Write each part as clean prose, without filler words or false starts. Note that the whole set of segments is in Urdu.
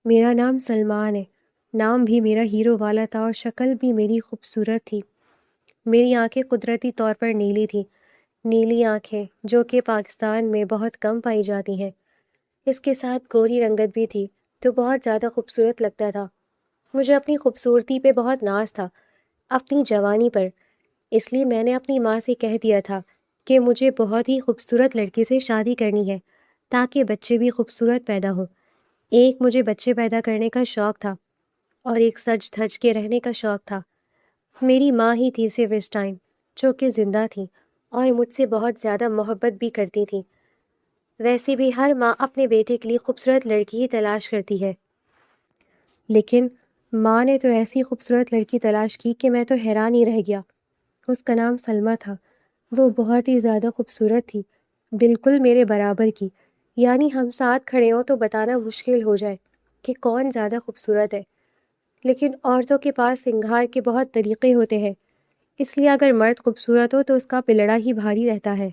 میرا نام سلمان ہے۔ نام بھی میرا ہیرو والا تھا اور شکل بھی میری خوبصورت تھی۔ میری آنکھیں قدرتی طور پر نیلی تھیں، نیلی آنکھیں جو کہ پاکستان میں بہت کم پائی جاتی ہیں۔ اس کے ساتھ گوری رنگت بھی تھی تو بہت زیادہ خوبصورت لگتا تھا۔ مجھے اپنی خوبصورتی پہ بہت ناز تھا، اپنی جوانی پر۔ اس لیے میں نے اپنی ماں سے کہہ دیا تھا کہ مجھے بہت ہی خوبصورت لڑکی سے شادی کرنی ہے تاکہ بچے بھی خوبصورت پیدا ہوں۔ ایک مجھے بچے پیدا کرنے کا شوق تھا اور ایک سج دھج کے رہنے کا شوق تھا۔ میری ماں ہی تھی صرف اس ٹائم جو کہ زندہ تھی اور مجھ سے بہت زیادہ محبت بھی کرتی تھی۔ ویسے بھی ہر ماں اپنے بیٹے کے لیے خوبصورت لڑکی ہی تلاش کرتی ہے، لیکن ماں نے تو ایسی خوبصورت لڑکی تلاش کی کہ میں تو حیران ہی رہ گیا۔ اس کا نام سلمیٰ تھا۔ وہ بہت ہی زیادہ خوبصورت تھی، بالکل میرے برابر کی، یعنی ہم ساتھ کھڑے ہوں تو بتانا مشکل ہو جائے کہ کون زیادہ خوبصورت ہے۔ لیکن عورتوں کے پاس سنگھار کے بہت طریقے ہوتے ہیں، اس لیے اگر مرد خوبصورت ہو تو اس کا پلڑا ہی بھاری رہتا ہے۔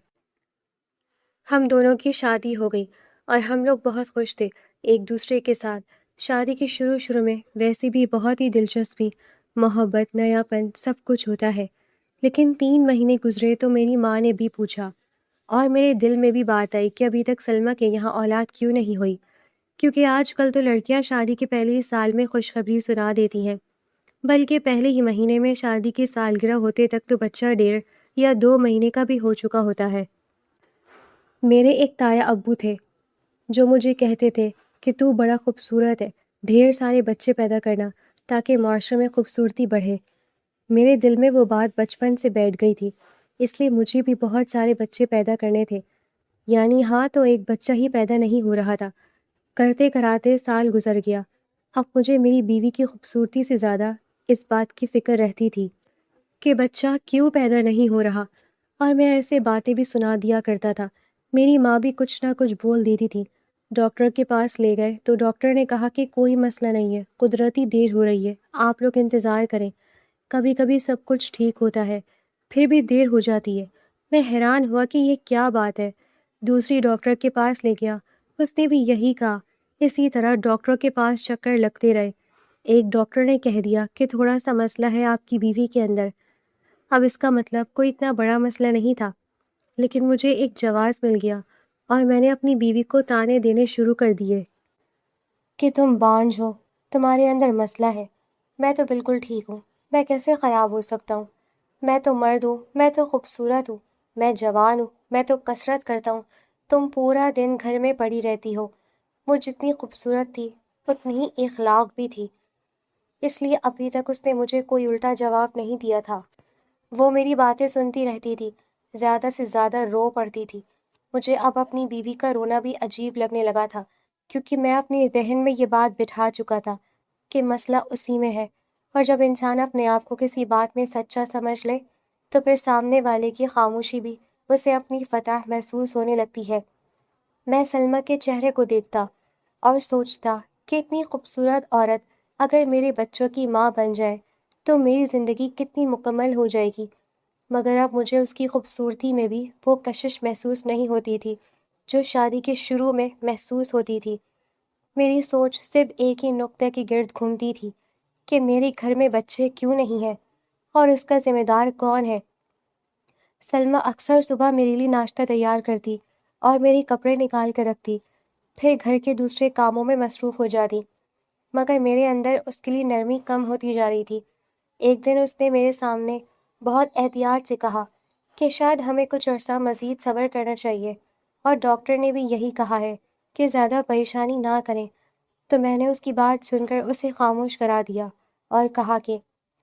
ہم دونوں کی شادی ہو گئی اور ہم لوگ بہت خوش تھے ایک دوسرے کے ساتھ۔ شادی کے شروع میں ویسے بھی بہت ہی دلچسپی، محبت، نیاپن سب کچھ ہوتا ہے، لیکن 3 مہینے گزرے تو میری ماں نے بھی پوچھا اور میرے دل میں بھی بات آئی کہ ابھی تک سلمیٰ کے یہاں اولاد کیوں نہیں ہوئی، کیونکہ آج کل تو لڑکیاں شادی کے پہلے ہی سال میں خوشخبری سنا دیتی ہیں، بلکہ پہلے ہی مہینے میں شادی کی سالگرہ ہوتے تک تو بچہ 1.5 یا 2 مہینے کا بھی ہو چکا ہوتا ہے۔ میرے ایک تایا ابو تھے جو مجھے کہتے تھے کہ تو بڑا خوبصورت ہے، ڈھیر سارے بچے پیدا کرنا تاکہ معاشرے میں خوبصورتی بڑھے۔ میرے دل میں وہ بات بچپن سے بیٹھ گئی تھی، اس لیے مجھے بھی بہت سارے بچے پیدا کرنے تھے۔ یعنی ہاں تو ایک بچہ ہی پیدا نہیں ہو رہا تھا، کرتے کراتے سال گزر گیا۔ اب مجھے میری بیوی کی خوبصورتی سے زیادہ اس بات کی فکر رہتی تھی کہ بچہ کیوں پیدا نہیں ہو رہا، اور میں ایسے باتیں بھی سنا دیا کرتا تھا۔ میری ماں بھی کچھ نہ کچھ بول دیتی تھی۔ ڈاکٹر کے پاس لے گئے تو ڈاکٹر نے کہا کہ کوئی مسئلہ نہیں ہے، قدرتی دیر ہو رہی ہے، آپ لوگ انتظار کریں، کبھی کبھی سب کچھ ٹھیک ہوتا ہے، پھر بھی دیر ہو جاتی ہے۔ میں حیران ہوا کہ یہ کیا بات ہے۔ دوسری ڈاکٹر کے پاس لے گیا، اس نے بھی یہی کہا۔ اسی طرح ڈاکٹر کے پاس چکر لگتے رہے۔ ایک ڈاکٹر نے کہہ دیا کہ تھوڑا سا مسئلہ ہے آپ کی بیوی کے اندر۔ اب اس کا مطلب کوئی اتنا بڑا مسئلہ نہیں تھا، لیکن مجھے ایک جواز مل گیا اور میں نے اپنی بیوی کو طعنے دینے شروع کر دیے کہ تم بانجھ ہو، تمہارے اندر مسئلہ ہے۔ میں تو بالکل ٹھیک ہوں، میں کیسے خراب ہو سکتا ہوں؟ میں تو مرد ہوں، میں تو خوبصورت ہوں، میں جوان ہوں، میں تو کسرت کرتا ہوں، تم پورا دن گھر میں پڑی رہتی ہو۔ وہ جتنی خوبصورت تھی اتنی ہی اخلاق بھی تھی، اس لیے ابھی تک اس نے مجھے کوئی الٹا جواب نہیں دیا تھا۔ وہ میری باتیں سنتی رہتی تھی، زیادہ سے زیادہ رو پڑتی تھی۔ مجھے اب اپنی بیوی کا رونا بھی عجیب لگنے لگا تھا، کیونکہ میں اپنے ذہن میں یہ بات بٹھا چکا تھا کہ مسئلہ اسی میں ہے، اور جب انسان اپنے آپ کو کسی بات میں سچا سمجھ لے تو پھر سامنے والے کی خاموشی بھی اسے اپنی فتح محسوس ہونے لگتی ہے۔ میں سلمیٰ کے چہرے کو دیکھتا اور سوچتا کہ اتنی خوبصورت عورت اگر میرے بچوں کی ماں بن جائے تو میری زندگی کتنی مکمل ہو جائے گی، مگر اب مجھے اس کی خوبصورتی میں بھی وہ کشش محسوس نہیں ہوتی تھی جو شادی کے شروع میں محسوس ہوتی تھی۔ میری سوچ صرف ایک ہی نقطے کے گرد گھومتی تھی کہ میرے گھر میں بچے کیوں نہیں ہیں اور اس کا ذمہ دار کون ہے۔ سلمیٰ اکثر صبح میرے لیے ناشتہ تیار کرتی اور میرے کپڑے نکال کر رکھتی، پھر گھر کے دوسرے کاموں میں مصروف ہو جاتی، مگر میرے اندر اس کے لیے نرمی کم ہوتی جا رہی تھی۔ ایک دن اس نے میرے سامنے بہت احتیاط سے کہا کہ شاید ہمیں کچھ عرصہ مزید صبر کرنا چاہیے، اور ڈاکٹر نے بھی یہی کہا ہے کہ زیادہ پریشانی نہ کریں۔ تو میں نے اس کی بات سن کر اسے خاموش کرا دیا اور کہا کہ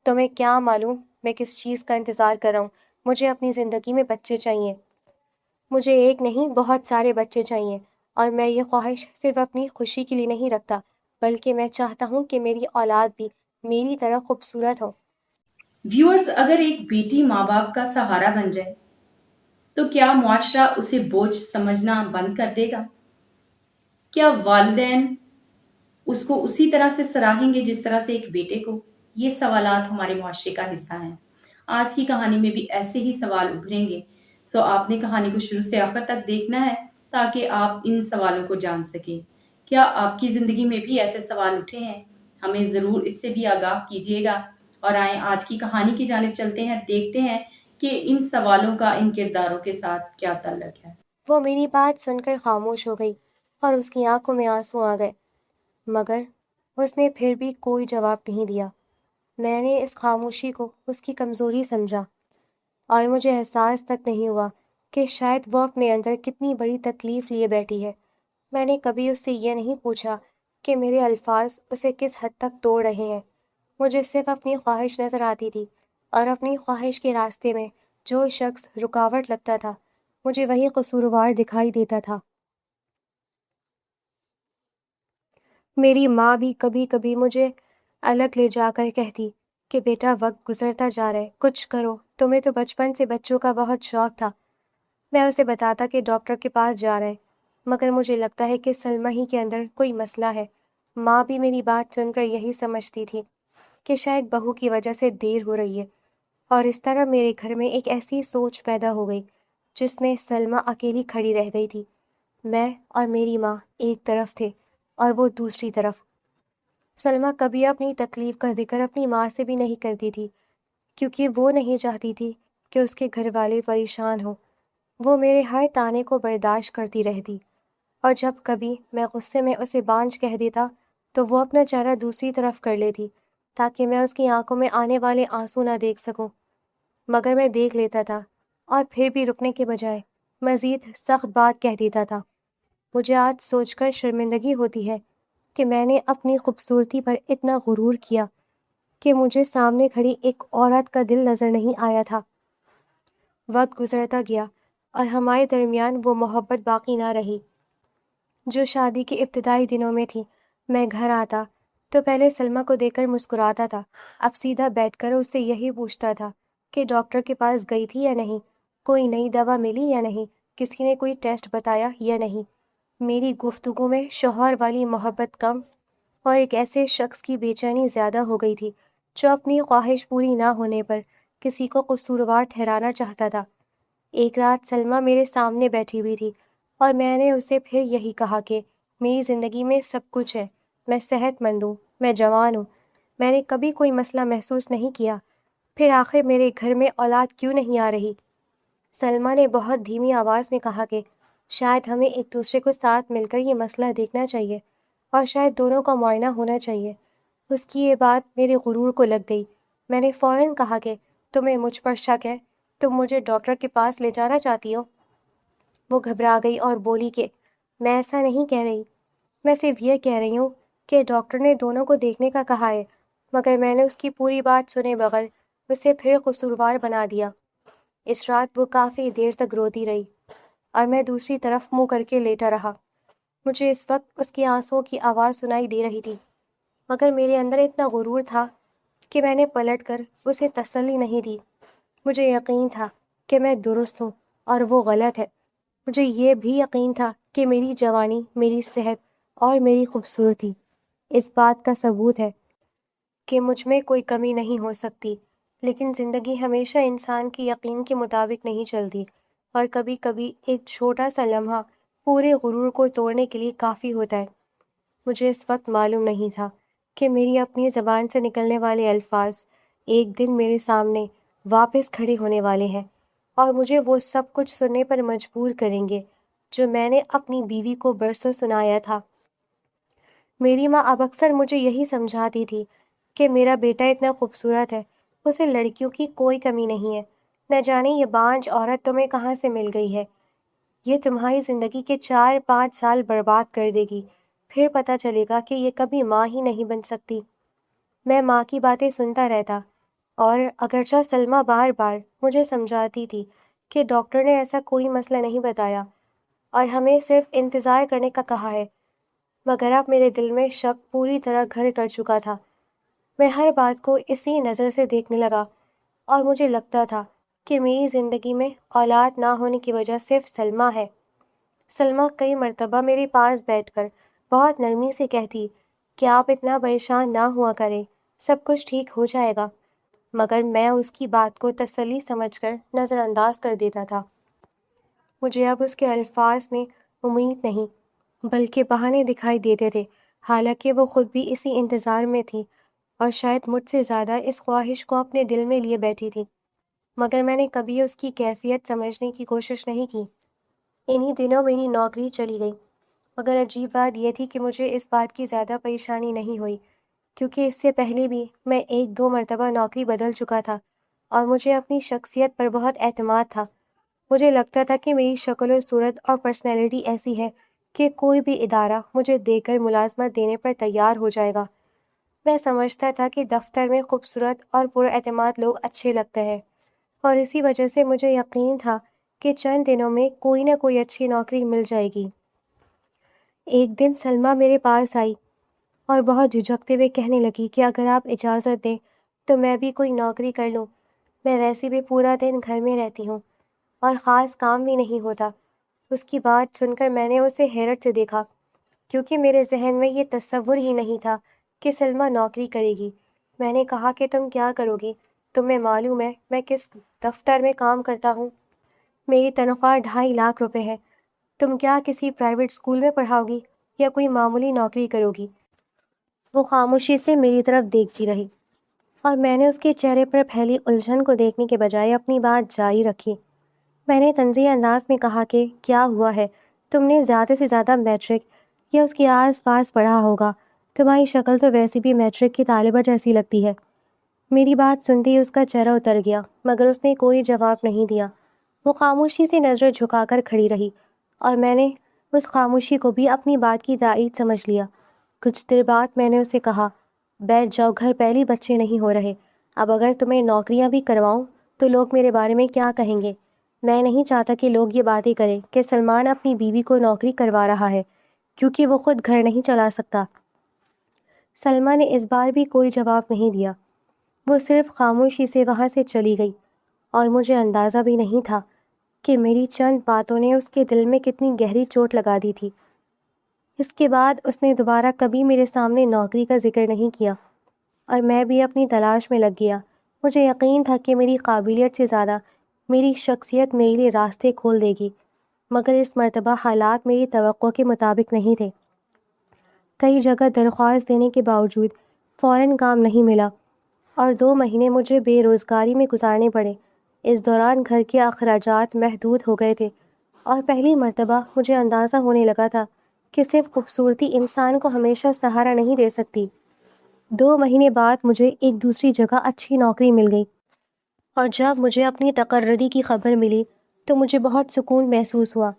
تمہیں کیا معلوم میں کس چیز کا انتظار کر رہا ہوں، مجھے اپنی زندگی میں بچے چاہیے، مجھے ایک نہیں بہت سارے بچے چاہیے، اور میں یہ خواہش صرف اپنی خوشی کے لیے نہیں رکھتا، بلکہ میں چاہتا ہوں کہ میری اولاد بھی میری طرح خوبصورت ہو۔ ویورز، اگر ایک بیٹی ماں باپ کا سہارا بن جائے تو کیا معاشرہ اسے بوجھ سمجھنا بند کر دے گا؟ کیا والدین اس کو اسی طرح سے سراہیں گے جس طرح سے ایک بیٹے کو؟ یہ سوالات ہمارے معاشرے کا حصہ ہیں۔ آج کی کہانی میں بھی ایسے ہی سوال ابھریں گے، سو آپ نے کہانی کو شروع سے آخر تک دیکھنا ہے تاکہ آپ ان سوالوں کو جان سکیں۔ کیا آپ کی زندگی میں بھی ایسے سوال اٹھے ہیں؟ ہمیں ضرور اس سے بھی آگاہ کیجیے گا۔ اور آئیں آج کی کہانی کی جانب چلتے ہیں، دیکھتے ہیں کہ ان سوالوں کا ان کرداروں کے ساتھ کیا تعلق ہے۔ وہ میری بات سن کر خاموش ہو گئی اور اس کی آنکھوں میں آنسو آ گئے، مگر اس نے پھر بھی کوئی جواب نہیں دیا۔ میں نے اس خاموشی کو اس کی کمزوری سمجھا اور مجھے احساس تک نہیں ہوا کہ شاید وہ اپنے اندر کتنی بڑی تکلیف لیے بیٹھی ہے۔ میں نے کبھی اس سے یہ نہیں پوچھا کہ میرے الفاظ اسے کس حد تک توڑ رہے ہیں۔ مجھے صرف اپنی خواہش نظر آتی تھی، اور اپنی خواہش کے راستے میں جو شخص رکاوٹ لگتا تھا مجھے وہی قصوروار دکھائی دیتا تھا۔ میری ماں بھی کبھی کبھی مجھے الگ لے جا کر کہتی کہ بیٹا وقت گزرتا جا رہا ہے، کچھ کرو، تمہیں تو بچپن سے بچوں کا بہت شوق تھا۔ میں اسے بتاتا کہ ڈاکٹر کے پاس جا رہے ہیں، مگر مجھے لگتا ہے کہ سلمیٰ ہی کے اندر کوئی مسئلہ ہے۔ ماں بھی میری بات سن کر یہی سمجھتی تھی کہ شاید بہو کی وجہ سے دیر ہو رہی ہے، اور اس طرح میرے گھر میں ایک ایسی سوچ پیدا ہو گئی جس میں سلمیٰ اکیلی کھڑی رہ گئی تھی۔ میں اور میری ماں ایک طرف تھے اور وہ دوسری طرف۔ سلمیٰ کبھی اپنی تکلیف کا ذکر اپنی ماں سے بھی نہیں کرتی تھی، کیونکہ وہ نہیں چاہتی تھی کہ اس کے گھر والے پریشان ہوں۔ وہ میرے ہر طعنے کو برداشت کرتی رہتی، اور جب کبھی میں غصے میں اسے بانجھ کہہ دیتا تو وہ اپنا چہرہ دوسری طرف کر لیتی تاکہ میں اس کی آنکھوں میں آنے والے آنسو نہ دیکھ سکوں، مگر میں دیکھ لیتا تھا اور پھر بھی رکنے کے بجائے مزید سخت بات کہہ دیتا تھا۔ مجھے آج سوچ کر شرمندگی ہوتی ہے کہ میں نے اپنی خوبصورتی پر اتنا غرور کیا کہ مجھے سامنے کھڑی ایک عورت کا دل نظر نہیں آیا تھا۔ وقت گزرتا گیا اور ہمارے درمیان وہ محبت باقی نہ رہی جو شادی کے ابتدائی دنوں میں تھی۔ میں گھر آتا تو پہلے سلمیٰ کو دیکھ کر مسکراتا تھا، اب سیدھا بیٹھ کر اس سے یہی پوچھتا تھا کہ ڈاکٹر کے پاس گئی تھی یا نہیں، کوئی نئی دوا ملی یا نہیں، کسی نے کوئی ٹیسٹ بتایا یا نہیں۔ میری گفتگو میں شوہر والی محبت کم اور ایک ایسے شخص کی بے چینی زیادہ ہو گئی تھی جو اپنی خواہش پوری نہ ہونے پر کسی کو قصوروار ٹھہرانا چاہتا تھا۔ ایک رات سلمیٰ میرے سامنے بیٹھی ہوئی تھی اور میں نے اسے پھر یہی کہا کہ میری زندگی میں سب کچھ ہے، میں صحت مند ہوں، میں جوان ہوں، میں نے کبھی کوئی مسئلہ محسوس نہیں کیا، پھر آخر میرے گھر میں اولاد کیوں نہیں آ رہی؟ سلمیٰ نے بہت دھیمی آواز میں کہا کہ شاید ہمیں ایک دوسرے کو ساتھ مل کر یہ مسئلہ دیکھنا چاہیے، اور شاید دونوں کا معائنہ ہونا چاہیے۔ اس کی یہ بات میرے غرور کو لگ گئی۔ میں نے فوراً کہا کہ تمہیں مجھ پر شک ہے، تم مجھے ڈاکٹر کے پاس لے جانا چاہتی ہو؟ وہ گھبرا گئی اور بولی کہ میں ایسا نہیں کہہ رہی، میں صرف یہ کہہ رہی ہوں کہ ڈاکٹر نے دونوں کو دیکھنے کا کہا ہے۔ مگر میں نے اس کی پوری بات سنے بغیر اسے پھر قصوروار بنا دیا۔ اس رات وہ کافی دیر تک روتی رہی اور میں دوسری طرف منہ کر کے لیٹا رہا۔ مجھے اس وقت اس کی آنسوؤں کی آواز سنائی دے رہی تھی، مگر میرے اندر اتنا غرور تھا کہ میں نے پلٹ کر اسے تسلی نہیں دی۔ مجھے یقین تھا کہ میں درست ہوں اور وہ غلط ہے۔ مجھے یہ بھی یقین تھا کہ میری جوانی، میری صحت اور میری خوبصورتی اس بات کا ثبوت ہے کہ مجھ میں کوئی کمی نہیں ہو سکتی۔ لیکن زندگی ہمیشہ انسان کے یقین کے مطابق نہیں چلتی، اور کبھی کبھی ایک چھوٹا سا لمحہ پورے غرور کو توڑنے کے لیے کافی ہوتا ہے۔ مجھے اس وقت معلوم نہیں تھا کہ میری اپنی زبان سے نکلنے والے الفاظ ایک دن میرے سامنے واپس کھڑے ہونے والے ہیں، اور مجھے وہ سب کچھ سننے پر مجبور کریں گے جو میں نے اپنی بیوی کو برسوں سنایا تھا۔ میری ماں اب اکثر مجھے یہی سمجھاتی تھی کہ میرا بیٹا اتنا خوبصورت ہے، اسے لڑکیوں کی کوئی کمی نہیں ہے، نہ جانے یہ بانجھ عورت تمہیں کہاں سے مل گئی ہے، یہ تمہاری زندگی کے 4-5 سال برباد کر دے گی، پھر پتہ چلے گا کہ یہ کبھی ماں ہی نہیں بن سکتی۔ میں ماں کی باتیں سنتا رہتا، اور اگرچہ سلمیٰ بار بار مجھے سمجھاتی تھی کہ ڈاکٹر نے ایسا کوئی مسئلہ نہیں بتایا اور ہمیں صرف انتظار کرنے کا کہا ہے، مگر اب میرے دل میں شک پوری طرح گھر کر چکا تھا۔ میں ہر بات کو اسی نظر سے دیکھنے لگا، اور مجھے لگتا تھا کہ میری زندگی میں اولاد نہ ہونے کی وجہ صرف سلمیٰ ہے۔ سلمیٰ کئی مرتبہ میرے پاس بیٹھ کر بہت نرمی سے کہتی کہ آپ اتنا پریشان نہ ہوا کریں، سب کچھ ٹھیک ہو جائے گا، مگر میں اس کی بات کو تسلی سمجھ کر نظر انداز کر دیتا تھا۔ مجھے اب اس کے الفاظ میں امید نہیں، بلکہ بہانے دکھائی دیتے تھے، حالانکہ وہ خود بھی اسی انتظار میں تھی اور شاید مجھ سے زیادہ اس خواہش کو اپنے دل میں لیے بیٹھی تھی، مگر میں نے کبھی اس کی کیفیت سمجھنے کی کوشش نہیں کی۔ انہی دنوں میری نوکری چلی گئی، مگر عجیب بات یہ تھی کہ مجھے اس بات کی زیادہ پریشانی نہیں ہوئی، کیونکہ اس سے پہلے بھی میں 1-2 مرتبہ نوکری بدل چکا تھا اور مجھے اپنی شخصیت پر بہت اعتماد تھا۔ مجھے لگتا تھا کہ میری شکل و صورت اور پرسنالٹی ایسی ہے کہ کوئی بھی ادارہ مجھے دیکھ کر ملازمت دینے پر تیار ہو جائے گا۔ میں سمجھتا تھا کہ دفتر میں خوبصورت اور پراعتماد لوگ اچھے لگتے ہیں، اور اسی وجہ سے مجھے یقین تھا کہ چند دنوں میں کوئی نہ کوئی اچھی نوکری مل جائے گی۔ ایک دن سلمیٰ میرے پاس آئی اور بہت جھجکتے ہوئے کہنے لگی کہ اگر آپ اجازت دیں تو میں بھی کوئی نوکری کر لوں۔ میں ویسے بھی پورا دن گھر میں رہتی ہوں اور خاص کام بھی نہیں ہوتا۔ اس کی بات سن کر میں نے اسے حیرت سے دیکھا، کیونکہ میرے ذہن میں یہ تصور ہی نہیں تھا کہ سلمیٰ نوکری کرے گی۔ میں نے کہا کہ تم کیا کرو گی؟ تمہیں معلوم ہے میں کس دفتر میں کام کرتا ہوں؟ میری تنخواہ 2.5 لاکھ روپے ہے۔ تم کیا کسی پرائیویٹ اسکول میں پڑھاؤ گی یا کوئی معمولی نوکری کرو گی؟ وہ خاموشی سے میری طرف دیکھتی رہی اور میں نے اس کے چہرے پر پھیلی الجھن کو دیکھنے کے بجائے اپنی بات جاری رکھی۔ میں نے طنزیہ انداز میں کہا کہ کیا ہوا ہے، تم نے زیادہ سے زیادہ میٹرک یا اس کے آس پاس پڑھا ہوگا، تمہاری شکل تو ویسی بھی میٹرک کی طالبہ جیسی لگتی ہے۔ میری بات سنتے ہی اس کا چہرہ اتر گیا، مگر اس نے کوئی جواب نہیں دیا۔ وہ خاموشی سے نظر جھکا کر کھڑی رہی اور میں نے اس خاموشی کو بھی اپنی بات کی تائید سمجھ لیا۔ کچھ دیر بعد میں نے اسے کہا، بیٹھ جاؤ، گھر پہلی بچے نہیں ہو رہے۔ اب اگر تمہیں نوکریاں بھی کرواؤں تو لوگ میرے بارے میں کیا کہیں گے؟ میں نہیں چاہتا کہ لوگ یہ باتیں کریں کہ سلمان اپنی بیوی کو نوکری کروا رہا ہے کیونکہ وہ خود گھر نہیں چلا سکتا۔ سلمیٰ نے اس بار بھی کوئی جواب نہیں دیا۔ وہ صرف خاموشی سے وہاں سے چلی گئی اور مجھے اندازہ بھی نہیں تھا کہ میری چند باتوں نے اس کے دل میں کتنی گہری چوٹ لگا دی تھی۔ اس کے بعد اس نے دوبارہ کبھی میرے سامنے نوکری کا ذکر نہیں کیا اور میں بھی اپنی تلاش میں لگ گیا۔ مجھے یقین تھا کہ میری قابلیت سے زیادہ میری شخصیت میرے لیے راستے کھول دے گی، مگر اس مرتبہ حالات میری توقع کے مطابق نہیں تھے۔ کئی جگہ درخواست دینے کے باوجود فوراً کام نہیں ملا اور 2 مہینے مجھے بے روزگاری میں گزارنے پڑے۔ اس دوران گھر کے اخراجات محدود ہو گئے تھے اور پہلی مرتبہ مجھے اندازہ ہونے لگا تھا کہ صرف خوبصورتی انسان کو ہمیشہ سہارا نہیں دے سکتی۔ 2 مہینے بعد مجھے ایک دوسری جگہ اچھی نوکری مل گئی اور جب مجھے اپنی تقرری کی خبر ملی تو مجھے بہت سکون محسوس ہوا۔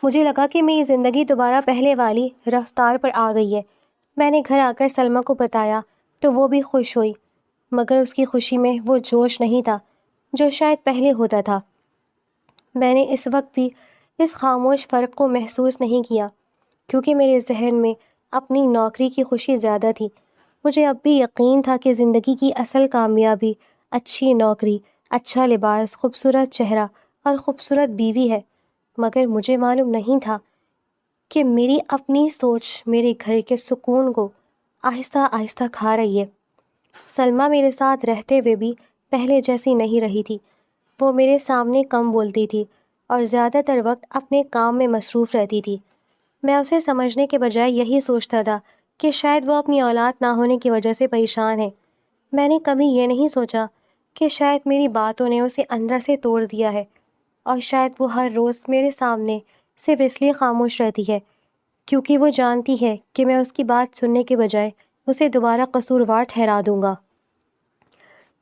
مجھے لگا کہ میری زندگی دوبارہ پہلے والی رفتار پر آ گئی ہے۔ میں نے گھر آ کر سلمیٰ کو بتایا تو وہ بھی خوش ہوئی، مگر اس کی خوشی میں وہ جوش نہیں تھا جو شاید پہلے ہوتا تھا۔ میں نے اس وقت بھی اس خاموش فرق کو محسوس نہیں کیا، کیونکہ میرے ذہن میں اپنی نوکری کی خوشی زیادہ تھی۔ مجھے اب بھی یقین تھا کہ زندگی کی اصل کامیابی اچھی نوکری، اچھا لباس، خوبصورت چہرہ اور خوبصورت بیوی ہے، مگر مجھے معلوم نہیں تھا کہ میری اپنی سوچ میرے گھر کے سکون کو آہستہ آہستہ کھا رہی ہے۔ سلمیٰ میرے ساتھ رہتے ہوئے بھی پہلے جیسی نہیں رہی تھی۔ وہ میرے سامنے کم بولتی تھی اور زیادہ تر وقت اپنے کام میں مصروف رہتی تھی۔ میں اسے سمجھنے کے بجائے یہی سوچتا تھا کہ شاید وہ اپنی اولاد نہ ہونے کی وجہ سے پریشان ہے۔ میں نے کبھی یہ نہیں سوچا کہ شاید میری باتوں نے اسے اندر سے توڑ دیا ہے، اور شاید وہ ہر روز میرے سامنے صرف اس لیے خاموش رہتی ہے کیونکہ وہ جانتی ہے کہ میں اس کی بات سننے کے بجائے اسے دوبارہ قصوروار ٹھہرا دوں گا۔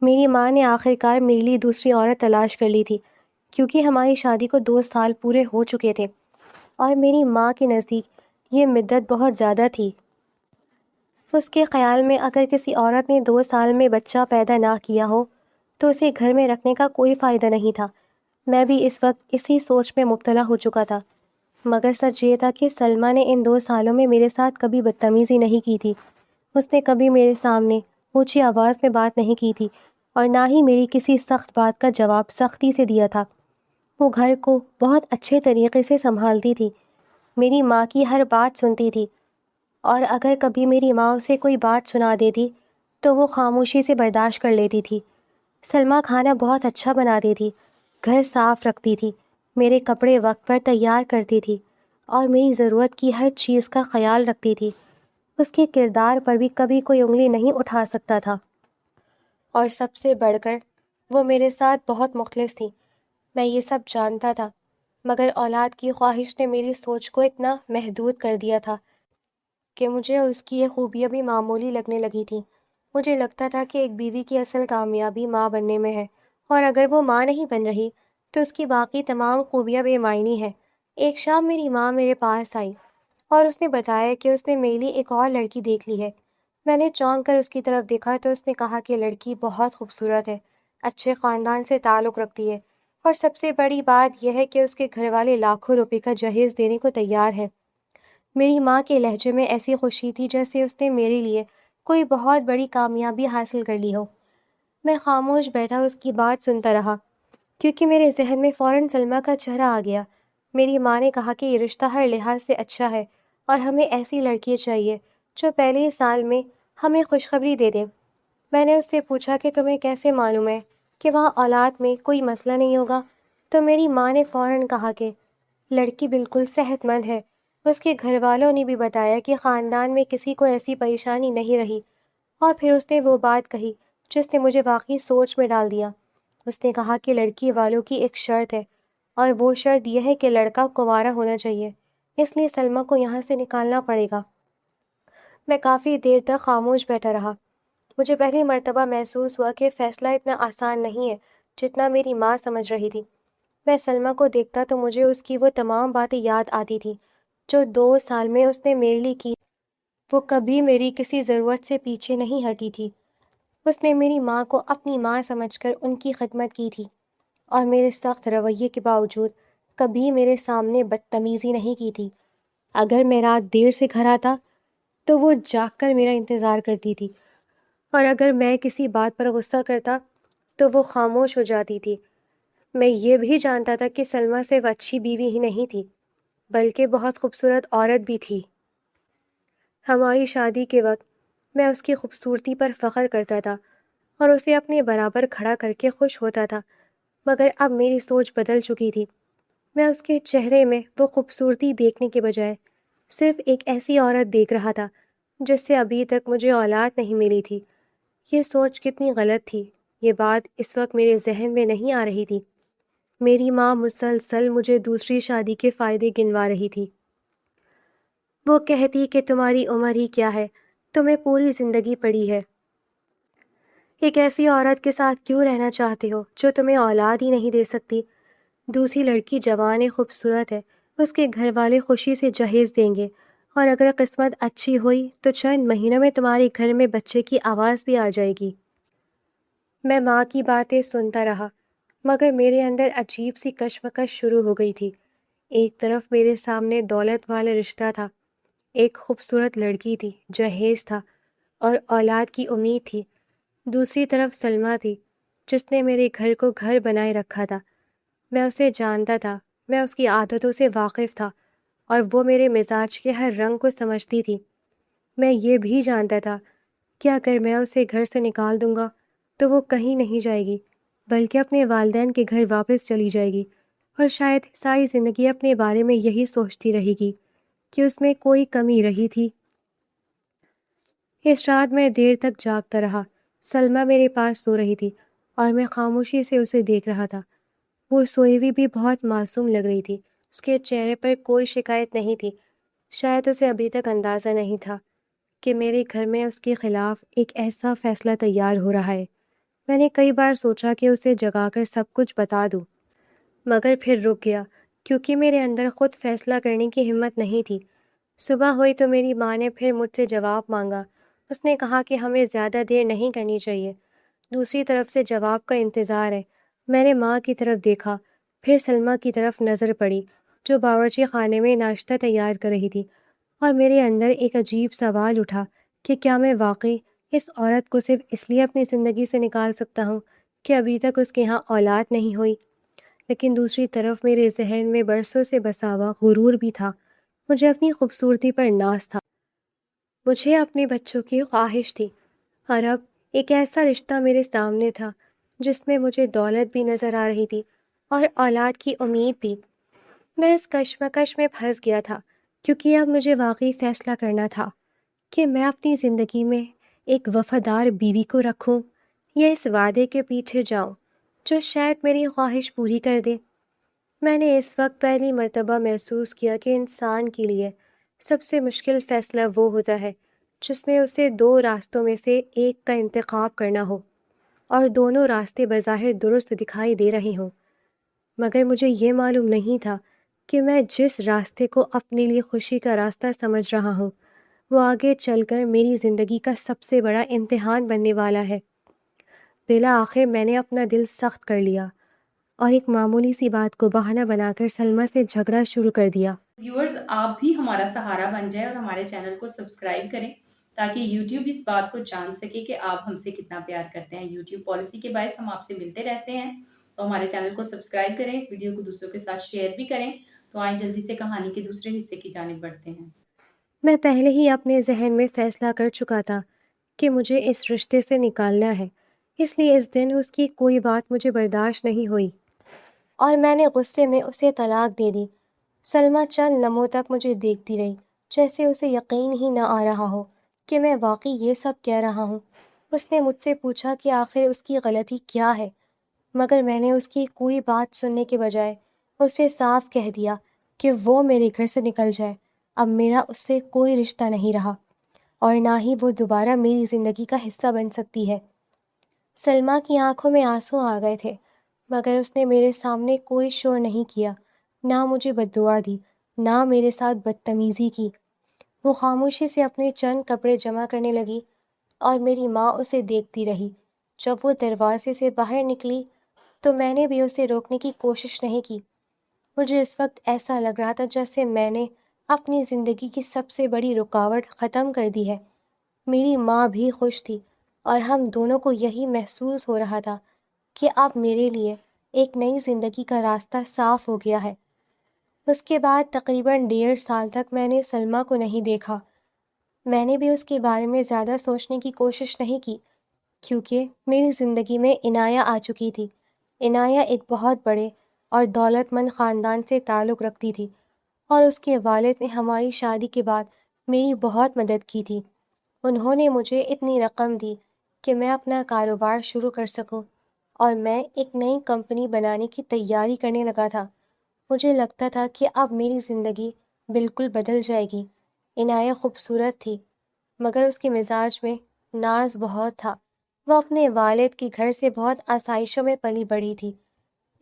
میری ماں نے آخر کار میرے لیے دوسری عورت تلاش کر لی تھی، کیونکہ ہماری شادی کو 2 سال پورے ہو چکے تھے اور میری ماں کے نزدیک یہ مدت بہت زیادہ تھی۔ اس کے خیال میں اگر کسی عورت نے 2 سال میں بچہ پیدا نہ کیا ہو تو اسے گھر میں رکھنے کا کوئی فائدہ نہیں تھا۔ میں بھی اس وقت اسی سوچ میں مبتلا ہو چکا تھا، مگر سچ یہ تھا کہ سلمیٰ نے ان 2 سالوں میں میرے ساتھ کبھی بدتمیزی نہیں کی تھی۔ اس نے کبھی میرے سامنے اونچی آواز میں بات نہیں کی تھی اور نہ ہی میری کسی سخت بات کا جواب سختی سے دیا تھا۔ وہ گھر کو بہت اچھے طریقے سے سنبھالتی تھی، میری ماں کی ہر بات سنتی تھی، اور اگر کبھی میری ماں اسے کوئی بات سنا دیتی تو وہ خاموشی سے برداشت کر لیتی تھی۔ سلمیٰ کھانا بہت اچھا بناتی تھی، گھر صاف رکھتی تھی، میرے کپڑے وقت پر تیار کرتی تھی اور میری ضرورت کی ہر چیز کا خیال رکھتی تھی۔ اس کے کردار پر بھی کبھی کوئی انگلی نہیں اٹھا سکتا تھا، اور سب سے بڑھ کر وہ میرے ساتھ بہت مخلص تھی۔ میں یہ سب جانتا تھا، مگر اولاد کی خواہش نے میری سوچ کو اتنا محدود کر دیا تھا کہ مجھے اس کی یہ خوبیاں بھی معمولی لگنے لگی تھیں۔ مجھے لگتا تھا کہ ایک بیوی کی اصل کامیابی ماں بننے میں ہے، اور اگر وہ ماں نہیں بن رہی تو اس کی باقی تمام خوبیاں بے معنی ہیں۔ ایک شام میری ماں میرے پاس آئی اور اس نے بتایا کہ اس نے میری ایک اور لڑکی دیکھ لی ہے۔ میں نے چونک کر اس کی طرف دیکھا تو اس نے کہا کہ لڑکی بہت خوبصورت ہے، اچھے خاندان سے تعلق رکھتی ہے، اور سب سے بڑی بات یہ ہے کہ اس کے گھر والے لاکھوں روپے کا جہیز دینے کو تیار ہیں۔ میری ماں کے لہجے میں ایسی خوشی تھی جیسے اس نے میرے لیے کوئی بہت بڑی کامیابی حاصل کر لی ہو۔ میں خاموش بیٹھا اس کی بات سنتا رہا، کیونکہ میرے ذہن میں فوراً سلمیٰ کا چہرہ آ گیا۔ میری ماں نے کہا کہ یہ رشتہ ہر لحاظ سے اچھا ہے، اور ہمیں ایسی لڑکی چاہیے جو پہلے ہی سال میں ہمیں خوشخبری دے دے۔ میں نے اس سے پوچھا کہ تمہیں کیسے معلوم ہے کہ وہاں اولاد میں کوئی مسئلہ نہیں ہوگا؟ تو میری ماں نے فوراً کہا کہ لڑکی بالکل صحت مند ہے، اس کے گھر والوں نے بھی بتایا کہ خاندان میں کسی کو ایسی پریشانی نہیں رہی۔ اور پھر اس نے وہ بات کہی جس نے مجھے واقعی سوچ میں ڈال دیا۔ اس نے کہا کہ لڑکی والوں کی ایک شرط ہے، اور وہ شرط یہ ہے کہ لڑکا کنوارا ہونا چاہیے، اس لیے سلمیٰ کو یہاں سے نکالنا پڑے گا۔ میں کافی دیر تک خاموش بیٹھا رہا۔ مجھے پہلی مرتبہ محسوس ہوا کہ فیصلہ اتنا آسان نہیں ہے جتنا میری ماں سمجھ رہی تھی۔ میں سلمیٰ کو دیکھتا تو مجھے اس کی وہ تمام باتیں یاد آتی تھیں جو 2 سال میں اس نے میرے لیے کی۔ وہ کبھی میری کسی ضرورت سے پیچھے نہیں ہٹی تھی۔ اس نے میری ماں کو اپنی ماں سمجھ کر ان کی خدمت کی تھی، اور میرے سخت رویے کے باوجود کبھی میرے سامنے بدتمیزی نہیں کی تھی۔ اگر میں رات دیر سے گھر آتا تو وہ جاگ کر میرا انتظار کرتی تھی، اور اگر میں کسی بات پر غصہ کرتا تو وہ خاموش ہو جاتی تھی۔ میں یہ بھی جانتا تھا کہ سلمیٰ صرف اچھی بیوی ہی نہیں تھی، بلکہ بہت خوبصورت عورت بھی تھی۔ ہماری شادی کے وقت میں اس کی خوبصورتی پر فخر کرتا تھا اور اسے اپنے برابر کھڑا کر کے خوش ہوتا تھا، مگر اب میری سوچ بدل چکی تھی۔ میں اس کے چہرے میں وہ خوبصورتی دیکھنے کے بجائے صرف ایک ایسی عورت دیکھ رہا تھا جس سے ابھی تک مجھے اولاد نہیں ملی تھی۔ یہ سوچ کتنی غلط تھی، یہ بات اس وقت میرے ذہن میں نہیں آ رہی تھی۔ میری ماں مسلسل مجھے دوسری شادی کے فائدے گنوا رہی تھی۔ وہ کہتی کہ تمہاری عمر ہی کیا ہے، تمہیں پوری زندگی پڑی ہے، ایک ایسی عورت کے ساتھ کیوں رہنا چاہتے ہو جو تمہیں اولاد ہی نہیں دے سکتی؟ دوسری لڑکی جوان ہے، خوبصورت ہے، اس کے گھر والے خوشی سے جہیز دیں گے، اور اگر قسمت اچھی ہوئی تو چند مہینوں میں تمہارے گھر میں بچے کی آواز بھی آ جائے گی۔ میں ماں کی باتیں سنتا رہا، مگر میرے اندر عجیب سی کشمکش شروع ہو گئی تھی۔ ایک طرف میرے سامنے دولت والا رشتہ تھا، ایک خوبصورت لڑکی تھی، جہیز تھا، اور اولاد کی امید تھی۔ دوسری طرف سلمیٰ تھی، جس نے میرے گھر کو گھر بنائے رکھا تھا۔ میں اسے جانتا تھا، میں اس کی عادتوں سے واقف تھا، اور وہ میرے مزاج کے ہر رنگ کو سمجھتی تھی۔ میں یہ بھی جانتا تھا کہ اگر میں اسے گھر سے نکال دوں گا تو وہ کہیں نہیں جائے گی، بلکہ اپنے والدین کے گھر واپس چلی جائے گی، اور شاید ساری زندگی اپنے بارے میں یہی سوچتی رہے گی کہ اس میں کوئی کمی رہی تھی۔ اس رات میں دیر تک جاگتا رہا۔ سلمیٰ میرے پاس سو رہی تھی، اور میں خاموشی سے اسے دیکھ رہا تھا۔ وہ سوئی ہوئی بھی بہت معصوم لگ رہی تھی، اس کے چہرے پر کوئی شکایت نہیں تھی۔ شاید اسے ابھی تک اندازہ نہیں تھا کہ میرے گھر میں اس کے خلاف ایک ایسا فیصلہ تیار ہو رہا ہے۔ میں نے کئی بار سوچا کہ اسے جگا کر سب کچھ بتا دوں، مگر پھر رک گیا، کیونکہ میرے اندر خود فیصلہ کرنے کی ہمت نہیں تھی۔ صبح ہوئی تو میری ماں نے پھر مجھ سے جواب مانگا۔ اس نے کہا کہ ہمیں زیادہ دیر نہیں کرنی چاہیے، دوسری طرف سے جواب کا انتظار ہے۔ میں نے ماں کی طرف دیکھا، پھر سلمیٰ کی طرف نظر پڑی جو باورچی خانے میں ناشتہ تیار کر رہی تھی، اور میرے اندر ایک عجیب سوال اٹھا کہ کیا میں واقعی اس عورت کو صرف اس لیے اپنی زندگی سے نکال سکتا ہوں کہ ابھی تک اس کے ہاں اولاد نہیں ہوئی؟ لیکن دوسری طرف میرے ذہن میں برسوں سے بسا ہوا غرور بھی تھا۔ مجھے اپنی خوبصورتی پر ناز تھا، مجھے اپنے بچوں کی خواہش تھی، اور اب ایک ایسا رشتہ میرے سامنے تھا جس میں مجھے دولت بھی نظر آ رہی تھی اور اولاد کی امید بھی۔ میں اس کشمکش میں پھنس گیا تھا کیونکہ اب مجھے واقعی فیصلہ کرنا تھا کہ میں اپنی زندگی میں ایک وفادار بیوی کو رکھوں یا اس وعدے کے پیچھے جاؤں جو شاید میری خواہش پوری کر دے۔ میں نے اس وقت پہلی مرتبہ محسوس کیا کہ انسان کے لیے سب سے مشکل فیصلہ وہ ہوتا ہے جس میں اسے دو راستوں میں سے ایک کا انتخاب کرنا ہو اور دونوں راستے بظاہر درست دکھائی دے رہے ہوں، مگر مجھے یہ معلوم نہیں تھا کہ میں جس راستے کو اپنے لیے خوشی کا راستہ سمجھ رہا ہوں وہ آگے چل کر میری زندگی کا سب سے بڑا امتحان بننے والا ہے۔ بالآخر میں نے اپنا دل سخت کر لیا اور ایک معمولی سی بات کو بہانہ بنا کر سلمیٰ سے جھگڑا شروع کر دیا۔ ویورز، آپ بھی ہمارا سہارا بن جائیں اور ہمارے چینل کو سبسکرائب کریں تاکہ یوٹیوب اس بات کو جان سکے کہ آپ ہم سے کتنا پیار کرتے ہیں۔ یوٹیوب پالیسی کے باعث ہم آپ سے ملتے رہتے ہیں، تو ہمارے چینل کو سبسکرائب کریں، اس ویڈیو کو دوسروں کے ساتھ شیئر بھی کریں۔ تو آئیں جلدی سے کہانی کے دوسرے حصے کی جانب بڑھتے ہیں۔ میں پہلے ہی اپنے ذہن میں فیصلہ کر چکا تھا کہ مجھے اس رشتے سے نکالنا ہے، اس لیے اس دن اس کی کوئی بات مجھے برداشت نہیں ہوئی اور میں نے غصے میں اسے طلاق دے دی۔ سلمیٰ چند لمحوں تک مجھے دیکھتی رہی، جیسے اسے یقین ہی نہ آ رہا ہو کہ میں واقعی یہ سب کہہ رہا ہوں۔ اس نے مجھ سے پوچھا کہ آخر اس کی غلطی کیا ہے، مگر میں نے اس کی کوئی بات سننے کے بجائے اسے صاف کہہ دیا کہ وہ میرے گھر سے نکل جائے۔ اب میرا اس سے کوئی رشتہ نہیں رہا اور نہ ہی وہ دوبارہ میری زندگی کا حصہ بن سکتی ہے۔ سلمیٰ کی آنکھوں میں آنسو آ گئے تھے، مگر اس نے میرے سامنے کوئی شور نہیں کیا، نہ مجھے بد دعا دی، نہ میرے ساتھ بدتمیزی کی۔ وہ خاموشی سے اپنے چند کپڑے جمع کرنے لگی اور میری ماں اسے دیکھتی رہی۔ جب وہ دروازے سے باہر نکلی تو میں نے بھی اسے روکنے کی کوشش نہیں کی۔ مجھے اس وقت ایسا لگ رہا تھا جیسے میں نے اپنی زندگی کی سب سے بڑی رکاوٹ ختم کر دی ہے۔ میری ماں بھی خوش تھی اور ہم دونوں کو یہی محسوس ہو رہا تھا کہ اب میرے لیے ایک نئی زندگی کا راستہ صاف ہو گیا ہے۔ اس کے بعد تقریباً 1.5 سال تک میں نے سلمیٰ کو نہیں دیکھا۔ میں نے بھی اس کے بارے میں زیادہ سوچنے کی کوشش نہیں کی کیونکہ میری زندگی میں عنایہ آ چکی تھی۔ عنایہ ایک بہت بڑے اور دولت مند خاندان سے تعلق رکھتی تھی اور اس کے والد نے ہماری شادی کے بعد میری بہت مدد کی تھی۔ انہوں نے مجھے اتنی رقم دی کہ میں اپنا کاروبار شروع کر سکوں اور میں ایک نئی کمپنی بنانے کی تیاری کرنے لگا تھا۔ مجھے لگتا تھا کہ اب میری زندگی بالکل بدل جائے گی۔ عنایہ خوبصورت تھی، مگر اس کے مزاج میں ناز بہت تھا۔ وہ اپنے والد کے گھر سے بہت آسائشوں میں پلی بڑھی تھی،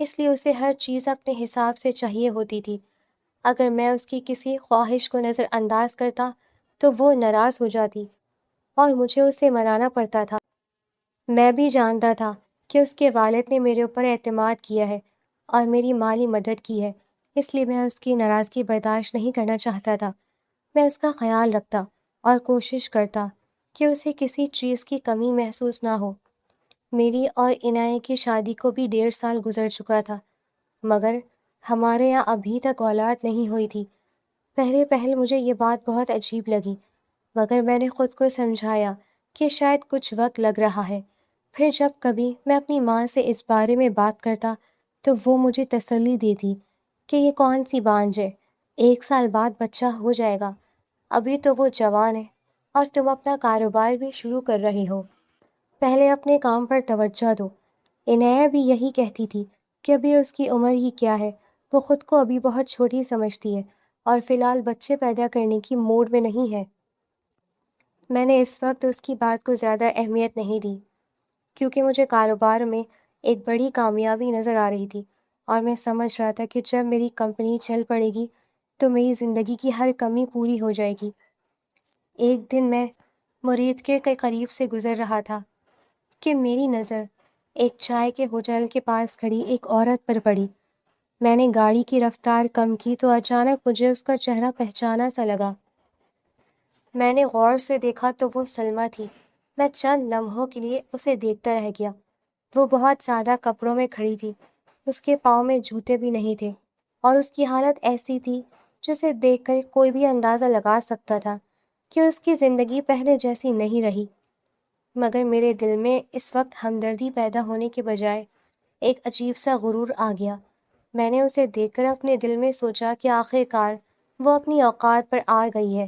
اس لیے اسے ہر چیز اپنے حساب سے چاہیے ہوتی تھی۔ اگر میں اس کی کسی خواہش کو نظر انداز کرتا تو وہ ناراض ہو جاتی اور مجھے اسے منانا پڑتا تھا۔ میں بھی جانتا تھا کہ اس کے والد نے میرے اوپر اعتماد کیا ہے اور میری مالی مدد کی ہے، اس لیے میں اس کی ناراضگی برداشت نہیں کرنا چاہتا تھا۔ میں اس کا خیال رکھتا اور کوشش کرتا کہ اسے کسی چیز کی کمی محسوس نہ ہو۔ میری اور عنایہ کی شادی کو بھی 1.5 سال گزر چکا تھا، مگر ہمارے یہاں ابھی تک اولاد نہیں ہوئی تھی۔ پہلے مجھے یہ بات بہت عجیب لگی، مگر میں نے خود کو سمجھایا کہ شاید کچھ وقت لگ رہا ہے۔ پھر جب کبھی میں اپنی ماں سے اس بارے میں بات کرتا تو وہ مجھے تسلی دیتی کہ یہ کون سی بانجھ ہے، 1 سال بعد بچہ ہو جائے گا، ابھی تو وہ جوان ہے اور تم اپنا کاروبار بھی شروع کر رہے ہو، پہلے اپنے کام پر توجہ دو۔ عنایہ بھی یہی کہتی تھی کہ ابھی اس کی عمر ہی کیا ہے، وہ خود کو ابھی بہت چھوٹی سمجھتی ہے اور فی الحال بچے پیدا کرنے کی موڈ میں نہیں ہے۔ میں نے اس وقت اس کی بات کو زیادہ اہمیت نہیں دی کیونکہ مجھے کاروبار میں ایک بڑی کامیابی نظر آ رہی تھی اور میں سمجھ رہا تھا کہ جب میری کمپنی چل پڑے گی تو میری زندگی کی ہر کمی پوری ہو جائے گی۔ ایک دن میں مریدکے کے قریب سے گزر رہا تھا کہ میری نظر ایک چائے کے ہوٹل کے پاس کھڑی ایک عورت پر پڑی۔ میں نے گاڑی کی رفتار کم کی تو اچانک مجھے اس کا چہرہ پہچانا سا لگا۔ میں نے غور سے دیکھا تو وہ سلمیٰ تھی۔ میں چند لمحوں کے لیے اسے دیکھتا رہ گیا۔ وہ بہت سادہ کپڑوں میں کھڑی تھی، اس کے پاؤں میں جوتے بھی نہیں تھے اور اس کی حالت ایسی تھی جسے دیکھ کر کوئی بھی اندازہ لگا سکتا تھا کہ اس کی زندگی پہلے جیسی نہیں رہی۔ مگر میرے دل میں اس وقت ہمدردی پیدا ہونے کے بجائے ایک عجیب سا غرور آ گیا۔ میں نے اسے دیکھ کر اپنے دل میں سوچا کہ آخر کار وہ اپنی اوقات پر آ گئی ہے۔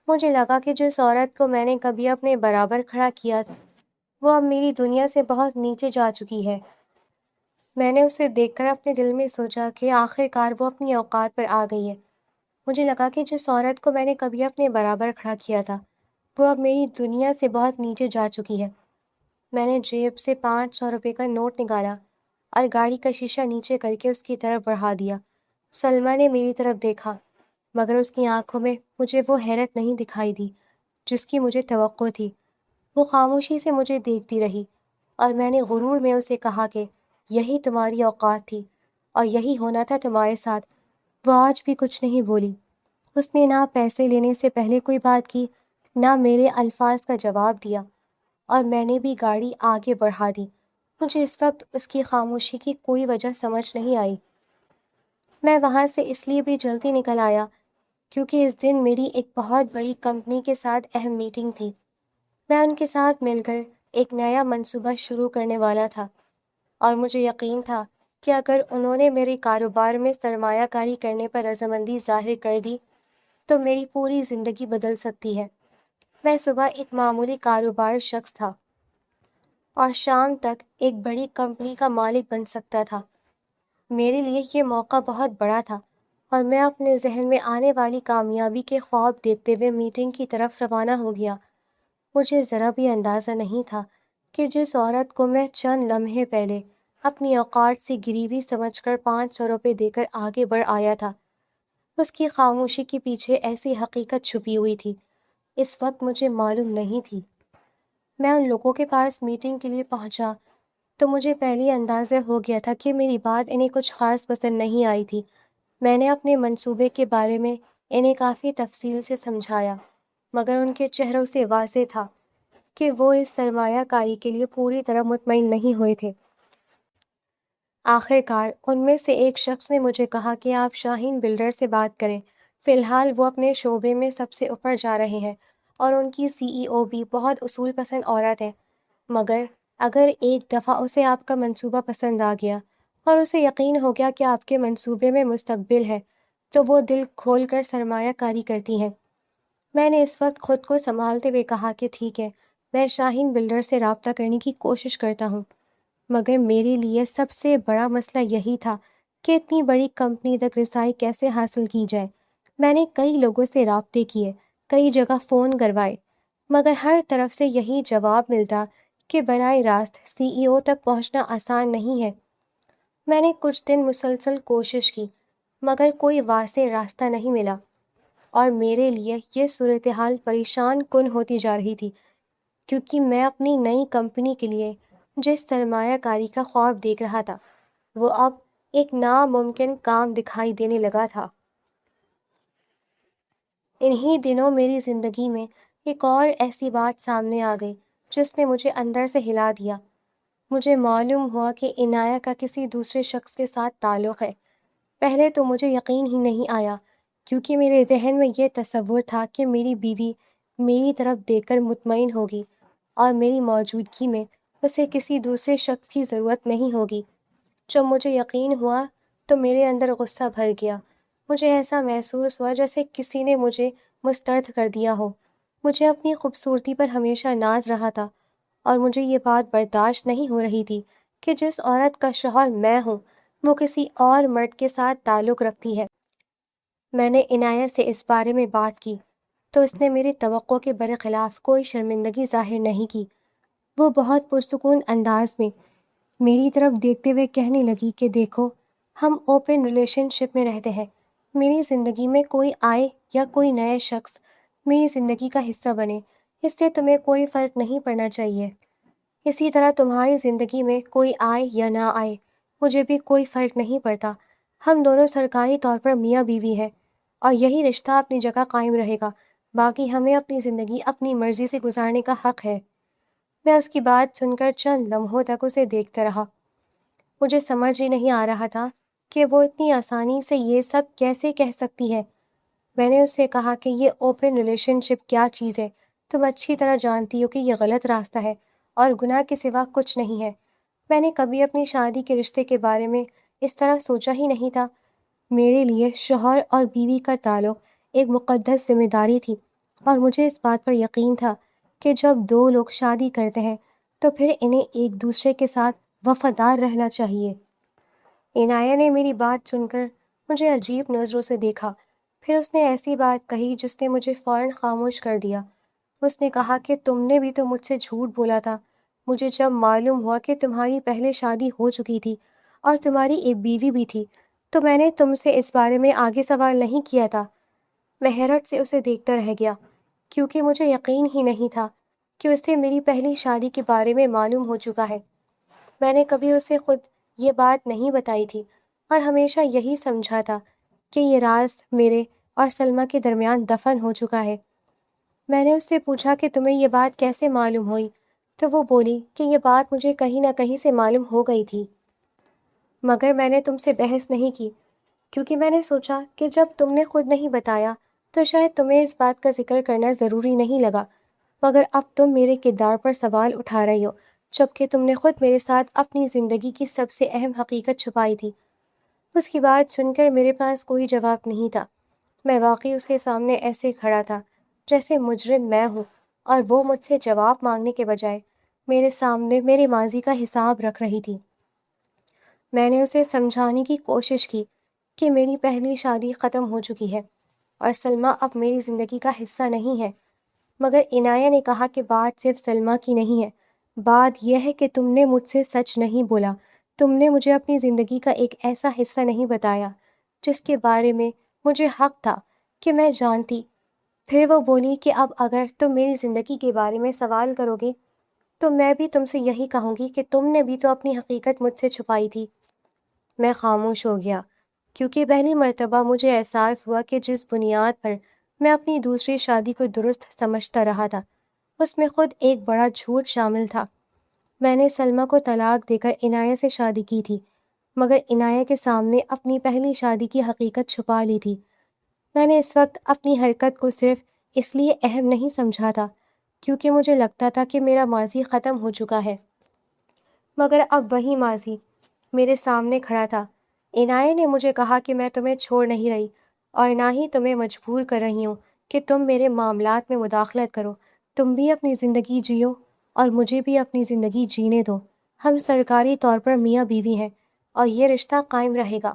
مجھے لگا کہ جس عورت کو میں نے کبھی اپنے برابر کھڑا کیا تھا وہ اب میری دنیا سے بہت نیچے جا چکی ہے۔ میں نے اسے دیکھ کر اپنے دل میں سوچا کہ آخر کار وہ اپنی اوقات پر آ گئی ہے۔ مجھے لگا کہ جس عورت کو میں نے کبھی اپنے برابر کھڑا کیا تھا وہ اب میری دنیا سے بہت نیچے جا چکی ہے۔ میں نے جیب سے 500 روپے کا نوٹ نکالا اور گاڑی کا شیشہ نیچے کر کے اس کی طرف بڑھا دیا۔ سلمیٰ نے میری طرف دیکھا مگر اس کی آنکھوں میں مجھے وہ حیرت نہیں دکھائی دی جس کی مجھے توقع تھی۔ وہ خاموشی سے مجھے دیکھتی رہی اور میں نے غرور میں اسے کہا کہ یہی تمہاری اوقات تھی اور یہی ہونا تھا تمہارے ساتھ۔ وہ آج بھی کچھ نہیں بولی۔ اس نے نہ پیسے لینے سے پہلے کوئی بات کی، نہ میرے الفاظ کا جواب دیا، اور میں نے بھی گاڑی آگے بڑھا دی۔ مجھے اس وقت اس کی خاموشی کی کوئی وجہ سمجھ نہیں آئی۔ میں وہاں سے اس لیے بھی جلدی نکل آیا کیونکہ اس دن میری ایک بہت بڑی کمپنی کے ساتھ اہم میٹنگ تھی۔ میں ان کے ساتھ مل کر ایک نیا منصوبہ شروع کرنے والا تھا اور مجھے یقین تھا کہ اگر انہوں نے میرے کاروبار میں سرمایہ کاری کرنے پر رضامندی ظاہر کر دی تو میری پوری زندگی بدل سکتی ہے۔ میں صبح ایک معمولی کاروبار شخص تھا اور شام تک ایک بڑی کمپنی کا مالک بن سکتا تھا۔ میرے لیے یہ موقع بہت بڑا تھا اور میں اپنے ذہن میں آنے والی کامیابی کے خواب دیکھتے ہوئے میٹنگ کی طرف روانہ ہو گیا۔ مجھے ذرا بھی اندازہ نہیں تھا کہ جس عورت کو میں چند لمحے پہلے اپنی اوقات سے گریوی سمجھ کر 500 روپے دے کر آگے بڑھ آیا تھا، اس کی خاموشی کے پیچھے ایسی حقیقت چھپی ہوئی تھی اس وقت مجھے معلوم نہیں تھی۔ میں ان لوگوں کے پاس میٹنگ کے لیے پہنچا تو مجھے پہلے ہی اندازہ ہو گیا تھا کہ میری بات انہیں کچھ خاص پسند نہیں آئی تھی۔ میں نے اپنے منصوبے کے بارے میں انہیں کافی تفصیل سے سمجھایا مگر ان کے چہروں سے واضح تھا کہ وہ اس سرمایہ کاری کے لیے پوری طرح مطمئن نہیں ہوئے تھے۔ آخر کار ان میں سے ایک شخص نے مجھے کہا کہ آپ شاہین بلڈر سے بات کریں، فی الحال وہ اپنے شعبے میں سب سے اوپر جا رہے ہیں اور ان کی CEO بھی بہت اصول پسند عورت ہے، مگر اگر ایک دفعہ اسے آپ کا منصوبہ پسند آ گیا اور اسے یقین ہو گیا کہ آپ کے منصوبے میں مستقبل ہے تو وہ دل کھول کر سرمایہ کاری کرتی ہیں۔ میں نے اس وقت خود کو سنبھالتے ہوئے کہا کہ ٹھیک ہے، میں شاہین بلڈر سے رابطہ کرنے کی کوشش کرتا ہوں، مگر میرے لیے سب سے بڑا مسئلہ یہی تھا کہ اتنی بڑی کمپنی تک رسائی کیسے حاصل کی جائے۔ میں نے کئی لوگوں سے رابطے کیے، کئی جگہ فون کروائے، مگر ہر طرف سے یہی جواب ملتا کہ براہ راست CEO تک پہنچنا آسان نہیں ہے۔ میں نے کچھ دن مسلسل کوشش کی مگر کوئی واضح راستہ نہیں ملا اور میرے لیے یہ صورتحال پریشان کن ہوتی جا رہی تھی کیونکہ میں اپنی نئی کمپنی کے لیے جس سرمایہ کاری کا خواب دیکھ رہا تھا وہ اب ایک ناممکن کام دکھائی دینے لگا تھا۔ انہی دنوں میری زندگی میں ایک اور ایسی بات سامنے آ گئی جس نے مجھے اندر سے ہلا دیا۔ مجھے معلوم ہوا کہ عنایہ کا کسی دوسرے شخص کے ساتھ تعلق ہے۔ پہلے تو مجھے یقین ہی نہیں آیا کیونکہ میرے ذہن میں یہ تصور تھا کہ میری بیوی میری طرف دیکھ کر مطمئن ہوگی اور میری موجودگی میں اسے کسی دوسرے شخص کی ضرورت نہیں ہوگی۔ جب مجھے یقین ہوا تو میرے اندر غصہ بھر گیا۔ مجھے ایسا محسوس ہوا جیسے کسی نے مجھے مسترد کر دیا ہو۔ مجھے اپنی خوبصورتی پر ہمیشہ ناز رہا تھا اور مجھے یہ بات برداشت نہیں ہو رہی تھی کہ جس عورت کا شوہر میں ہوں وہ کسی اور مرد کے ساتھ تعلق رکھتی ہے۔ میں نے عنایہ سے اس بارے میں بات کی تو اس نے میری توقع کے برخلاف کوئی شرمندگی ظاہر نہیں کی۔ وہ بہت پرسکون انداز میں میری طرف دیکھتے ہوئے کہنے لگی کہ دیکھو، ہم اوپن ریلیشن شپ میں رہتے ہیں۔ میری زندگی میں کوئی آئے یا کوئی نئے شخص میری زندگی کا حصہ بنے، اس سے تمہیں کوئی فرق نہیں پڑنا چاہیے۔ اسی طرح تمہاری زندگی میں کوئی آئے یا نہ آئے، مجھے بھی کوئی فرق نہیں پڑتا۔ ہم دونوں سرکاری طور پر میاں بیوی ہیں اور یہی رشتہ اپنی جگہ قائم رہے گا۔ باقی ہمیں اپنی زندگی اپنی مرضی سے گزارنے کا حق ہے۔ میں اس کی بات سن کر چند لمحوں تک اسے دیکھتا رہا۔ مجھے سمجھ ہی نہیں آ رہا تھا کہ وہ اتنی آسانی سے یہ سب کیسے کہہ سکتی ہے۔ میں نے اس سے کہا کہ یہ اوپن ریلیشن شپ کیا چیز ہے، تم اچھی طرح جانتی ہو کہ یہ غلط راستہ ہے اور گناہ کے سوا کچھ نہیں ہے۔ میں نے کبھی اپنی شادی کے رشتے کے بارے میں اس طرح سوچا ہی نہیں تھا۔ میرے لیے شوہر اور بیوی کا تعلق ایک مقدس ذمہ داری تھی، اور مجھے اس بات پر یقین تھا کہ جب دو لوگ شادی کرتے ہیں تو پھر انہیں ایک دوسرے کے ساتھ وفادار رہنا چاہیے۔ عنایہ نے میری بات سن کر مجھے عجیب نظروں سے دیکھا، پھر اس نے ایسی بات کہی جس نے مجھے فوراً خاموش کر دیا۔ اس نے کہا کہ تم نے بھی تو مجھ سے جھوٹ بولا تھا۔ مجھے جب معلوم ہوا کہ تمہاری پہلے شادی ہو چکی تھی اور تمہاری ایک بیوی بھی تھی، تو میں نے تم سے اس بارے میں آگے سوال نہیں کیا تھا۔ میں حیرت سے اسے دیکھتا رہ گیا، کیونکہ مجھے یقین ہی نہیں تھا کہ اسے میری پہلی شادی کے بارے میں معلوم ہو چکا ہے۔ میں نے کبھی اسے خود یہ بات نہیں بتائی تھی، اور ہمیشہ یہی سمجھا تھا کہ یہ راز میرے اور سلمیٰ کے درمیان دفن ہو چکا ہے۔ میں نے اس سے پوچھا کہ تمہیں یہ بات کیسے معلوم ہوئی، تو وہ بولی کہ یہ بات مجھے کہیں نہ کہیں سے معلوم ہو گئی تھی، مگر میں نے تم سے بحث نہیں کی، کیونکہ میں نے سوچا کہ جب تم نے خود نہیں بتایا تو شاید تمہیں اس بات کا ذکر کرنا ضروری نہیں لگا، مگر اب تم میرے کردار پر سوال اٹھا رہی ہو، جبکہ تم نے خود میرے ساتھ اپنی زندگی کی سب سے اہم حقیقت چھپائی تھی۔ اس کی بات سن کر میرے پاس کوئی جواب نہیں تھا۔ میں واقعی اس کے سامنے ایسے کھڑا تھا جیسے مجرم میں ہوں، اور وہ مجھ سے جواب مانگنے کے بجائے میرے سامنے میرے ماضی کا حساب رکھ رہی تھی۔ میں نے اسے سمجھانے کی کوشش کی کہ میری پہلی شادی ختم ہو چکی ہے اور سلمیٰ اب میری زندگی کا حصہ نہیں ہے، مگر عنایہ نے کہا کہ بات صرف سلمیٰ کی نہیں ہے، بات یہ ہے کہ تم نے مجھ سے سچ نہیں بولا، تم نے مجھے اپنی زندگی کا ایک ایسا حصہ نہیں بتایا جس کے بارے میں مجھے حق تھا کہ میں جانتی۔ پھر وہ بولی کہ اب اگر تم میری زندگی کے بارے میں سوال کرو گے تو میں بھی تم سے یہی کہوں گی کہ تم نے بھی تو اپنی حقیقت مجھ سے چھپائی تھی۔ میں خاموش ہو گیا، کیونکہ پہلی مرتبہ مجھے احساس ہوا کہ جس بنیاد پر میں اپنی دوسری شادی کو درست سمجھتا رہا تھا، اس میں خود ایک بڑا جھوٹ شامل تھا۔ میں نے سلمیٰ کو طلاق دے کر عنایہ سے شادی کی تھی، مگر عنایہ کے سامنے اپنی پہلی شادی کی حقیقت چھپا لی تھی۔ میں نے اس وقت اپنی حرکت کو صرف اس لیے اہم نہیں سمجھا تھا کیونکہ مجھے لگتا تھا کہ میرا ماضی ختم ہو چکا ہے، مگر اب وہی ماضی میرے سامنے کھڑا تھا۔ عنایہ نے مجھے کہا کہ میں تمہیں چھوڑ نہیں رہی اور نہ ہی تمہیں مجبور کر رہی ہوں کہ تم میرے معاملات میں مداخلت کرو، تم بھی اپنی زندگی جیو اور مجھے بھی اپنی زندگی جینے دو۔ ہم سرکاری طور پر میاں بیوی ہیں اور یہ رشتہ قائم رہے گا۔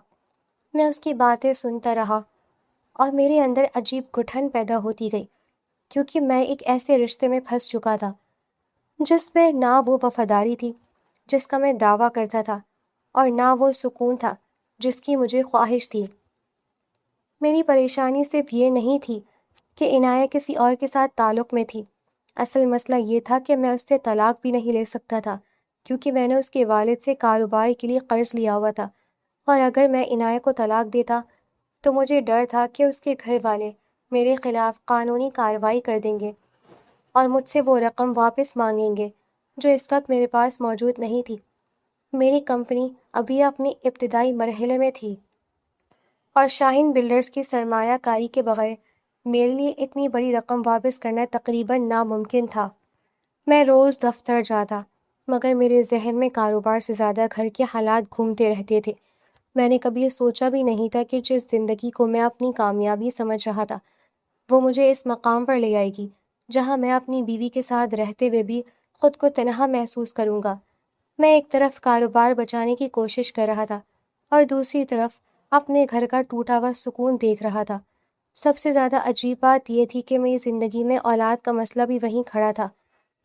میں اس کی باتیں سنتا رہا اور میرے اندر عجیب گھٹن پیدا ہوتی گئی، کیونکہ میں ایک ایسے رشتے میں پھنس چکا تھا جس میں نہ وہ وفاداری تھی جس کا میں دعویٰ کرتا تھا، اور نہ وہ سکون تھا جس کی مجھے خواہش تھی۔ میری پریشانی صرف یہ نہیں تھی کہ عنایہ کسی اور کے ساتھ تعلق میں تھی، اصل مسئلہ یہ تھا کہ میں اس سے طلاق بھی نہیں لے سکتا تھا، کیونکہ میں نے اس کے والد سے کاروبار کے لیے قرض لیا ہوا تھا، اور اگر میں عنایہ کو طلاق دیتا تو مجھے ڈر تھا کہ اس کے گھر والے میرے خلاف قانونی کارروائی کر دیں گے اور مجھ سے وہ رقم واپس مانگیں گے جو اس وقت میرے پاس موجود نہیں تھی۔ میری کمپنی ابھی اپنی ابتدائی مرحلے میں تھی، اور شاہین بلڈرز کی سرمایہ کاری کے بغیر میرے لیے اتنی بڑی رقم واپس کرنا تقریباً ناممکن تھا۔ میں روز دفتر جاتا، مگر میرے ذہن میں کاروبار سے زیادہ گھر کے حالات گھومتے رہتے تھے۔ میں نے کبھی یہ سوچا بھی نہیں تھا کہ جس زندگی کو میں اپنی کامیابی سمجھ رہا تھا، وہ مجھے اس مقام پر لے آئے گی جہاں میں اپنی بیوی کے ساتھ رہتے ہوئے بھی خود کو تنہا محسوس کروں گا۔ میں ایک طرف کاروبار بچانے کی کوشش کر رہا تھا اور دوسری طرف اپنے گھر کا ٹوٹا ہوا سکون دیکھ رہا تھا۔ سب سے زیادہ عجیب بات یہ تھی کہ میری زندگی میں اولاد کا مسئلہ بھی وہیں کھڑا تھا۔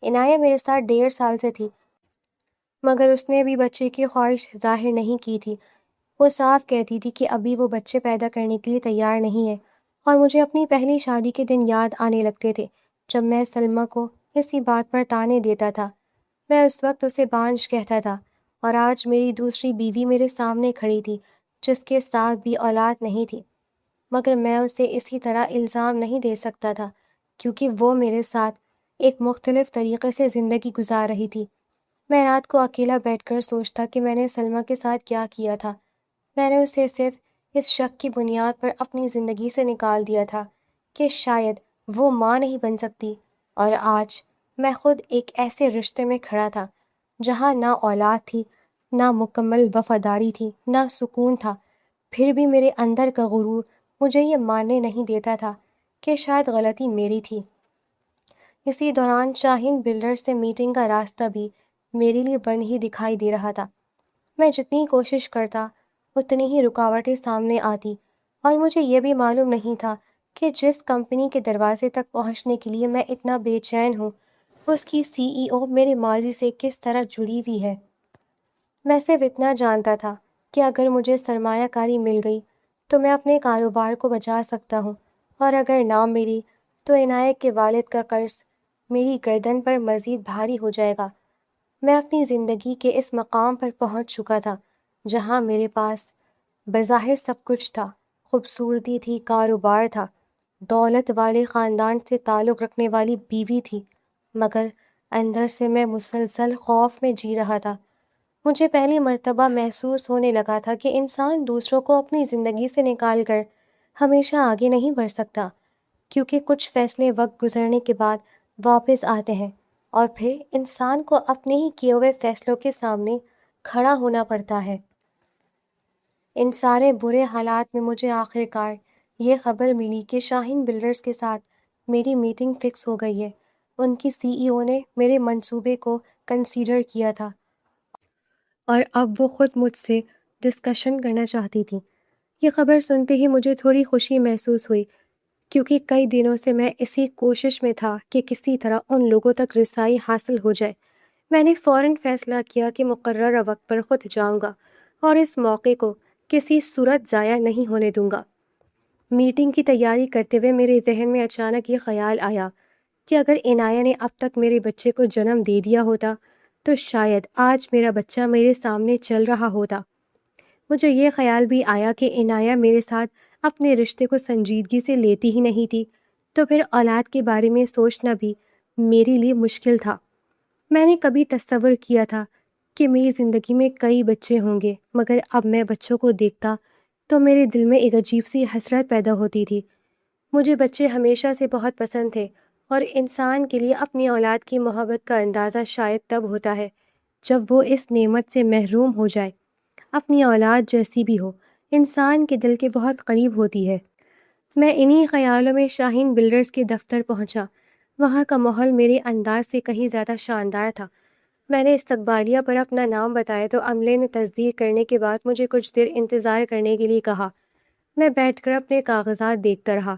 عنایہ میرے ساتھ 1.5 سال سے تھی، مگر اس نے بھی بچے کی خواہش ظاہر نہیں کی تھی۔ وہ صاف کہتی تھی کہ ابھی وہ بچے پیدا کرنے کے لیے تیار نہیں ہے، اور مجھے اپنی پہلی شادی کے دن یاد آنے لگتے تھے جب میں سلمیٰ کو اسی بات پر طعنے دیتا تھا۔ میں اس وقت اسے بانجھ کہتا تھا، اور آج میری دوسری بیوی میرے سامنے کھڑی تھی جس کے ساتھ بھی اولاد نہیں تھی، مگر میں اسے اسی طرح الزام نہیں دے سکتا تھا کیونکہ وہ میرے ساتھ ایک مختلف طریقے سے زندگی گزار رہی تھی۔ میں رات کو اکیلا بیٹھ کر سوچتا کہ میں نے سلمیٰ کے ساتھ کیا کیا تھا۔ میں نے اسے صرف اس شک کی بنیاد پر اپنی زندگی سے نکال دیا تھا کہ شاید وہ ماں نہیں بن سکتی، اور آج میں خود ایک ایسے رشتے میں کھڑا تھا جہاں نہ اولاد تھی، نہ مکمل وفاداری تھی، نہ سکون تھا۔ پھر بھی میرے اندر کا غرور مجھے یہ ماننے نہیں دیتا تھا کہ شاید غلطی میری تھی۔ اسی دوران شاہین بلڈر سے میٹنگ کا راستہ بھی میرے لیے بند ہی دکھائی دے رہا تھا۔ میں جتنی کوشش کرتا اتنی ہی رکاوٹیں سامنے آتی، اور مجھے یہ بھی معلوم نہیں تھا کہ جس کمپنی کے دروازے تک پہنچنے کے لیے میں اتنا بے چین ہوں، اس کی سی ای او میرے ماضی سے کس طرح جڑی ہوئی ہے۔ میں صرف اتنا جانتا تھا کہ اگر مجھے سرمایہ کاری مل گئی تو میں اپنے کاروبار کو بچا سکتا ہوں، اور اگر نہ ملی تو عنایت کے والد کا قرض میری گردن پر مزید بھاری ہو جائے گا۔ میں اپنی زندگی کے اس مقام پر پہنچ چکا تھا جہاں میرے پاس بظاہر سب کچھ تھا، خوبصورتی تھی، کاروبار تھا، دولت والے خاندان سے تعلق رکھنے والی بیوی تھی، مگر اندر سے میں مسلسل خوف میں جی رہا تھا۔ مجھے پہلی مرتبہ محسوس ہونے لگا تھا کہ انسان دوسروں کو اپنی زندگی سے نکال کر ہمیشہ آگے نہیں بڑھ سکتا، کیونکہ کچھ فیصلے وقت گزرنے کے بعد واپس آتے ہیں، اور پھر انسان کو اپنے ہی کیے ہوئے فیصلوں کے سامنے کھڑا ہونا پڑتا ہے۔ ان سارے برے حالات میں مجھے آخر کار یہ خبر ملی کہ شاہین بلڈرز کے ساتھ میری میٹنگ فکس ہو گئی ہے۔ ان کی سی ای او نے میرے منصوبے کو کنسیڈر کیا تھا، اور اب وہ خود مجھ سے ڈسکشن کرنا چاہتی تھی۔ یہ خبر سنتے ہی مجھے تھوڑی خوشی محسوس ہوئی، کیونکہ کئی دنوں سے میں اسی کوشش میں تھا کہ کسی طرح ان لوگوں تک رسائی حاصل ہو جائے۔ میں نے فوراً فیصلہ کیا کہ مقررہ وقت پر خود جاؤں گا، اور اس موقع کو کسی صورت ضائع نہیں ہونے دوں گا۔ میٹنگ کی تیاری کرتے ہوئے میرے ذہن میں اچانک یہ خیال آیا کہ اگر عنایہ نے اب تک میرے بچے کو جنم دے دیا ہوتا تو شاید آج میرا بچہ میرے سامنے چل رہا ہوتا۔ مجھے یہ خیال بھی آیا کہ عنایہ میرے ساتھ اپنے رشتے کو سنجیدگی سے لیتی ہی نہیں تھی، تو پھر اولاد کے بارے میں سوچنا بھی میرے لیے مشکل تھا۔ میں نے کبھی تصور کیا تھا کہ میری زندگی میں کئی بچے ہوں گے، مگر اب میں بچوں کو دیکھتا تو میرے دل میں ایک عجیب سی حسرت پیدا ہوتی تھی۔ مجھے بچے ہمیشہ سے بہت پسند تھے، اور انسان کے لیے اپنی اولاد کی محبت کا اندازہ شاید تب ہوتا ہے جب وہ اس نعمت سے محروم ہو جائے۔ اپنی اولاد جیسی بھی ہو، انسان کے دل کے بہت قریب ہوتی ہے۔ میں انہی خیالوں میں شاہین بلڈرز کے دفتر پہنچا۔ وہاں کا ماحول میرے انداز سے کہیں زیادہ شاندار تھا۔ میں نے استقبالیہ پر اپنا نام بتایا تو عملے نے تصدیق کرنے کے بعد مجھے کچھ دیر انتظار کرنے کے لیے کہا۔ میں بیٹھ کر اپنے کاغذات دیکھتا رہا۔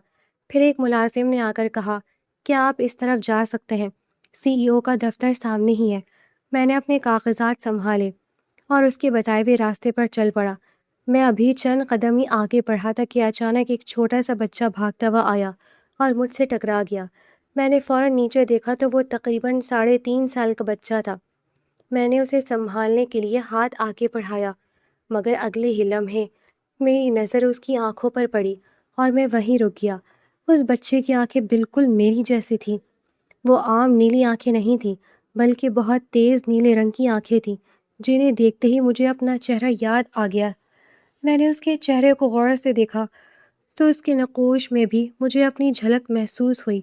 پھر ایک ملازم نے آ کر کہا، کیا آپ اس طرف جا سکتے ہیں؟ سی ای او کا دفتر سامنے ہی ہے۔ میں نے اپنے کاغذات سنبھالے اور اس کے بتائے ہوئے راستے پر چل پڑا۔ میں ابھی چند قدم ہی آگے بڑھا تھا کہ اچانک ایک چھوٹا سا بچہ بھاگتا ہوا آیا اور مجھ سے ٹکرا گیا۔ میں نے فوراً نیچے دیکھا تو وہ تقریباً 3.5 سال کا بچہ تھا۔ میں نے اسے سنبھالنے کے لیے ہاتھ آگے بڑھایا، مگر اگلے ہی لمحے میری نظر اس کی آنکھوں پر پڑی اور میں وہیں رک گیا۔ اس بچے کی آنکھیں بالکل میری جیسی تھیں۔ وہ عام نیلی آنکھیں نہیں تھیں، بلکہ بہت تیز نیلے رنگ کی آنکھیں تھیں، جنہیں دیکھتے ہی مجھے اپنا چہرہ یاد آ گیا۔ میں نے اس کے چہرے کو غور سے دیکھا تو اس کے نقوش میں بھی مجھے اپنی جھلک محسوس ہوئی۔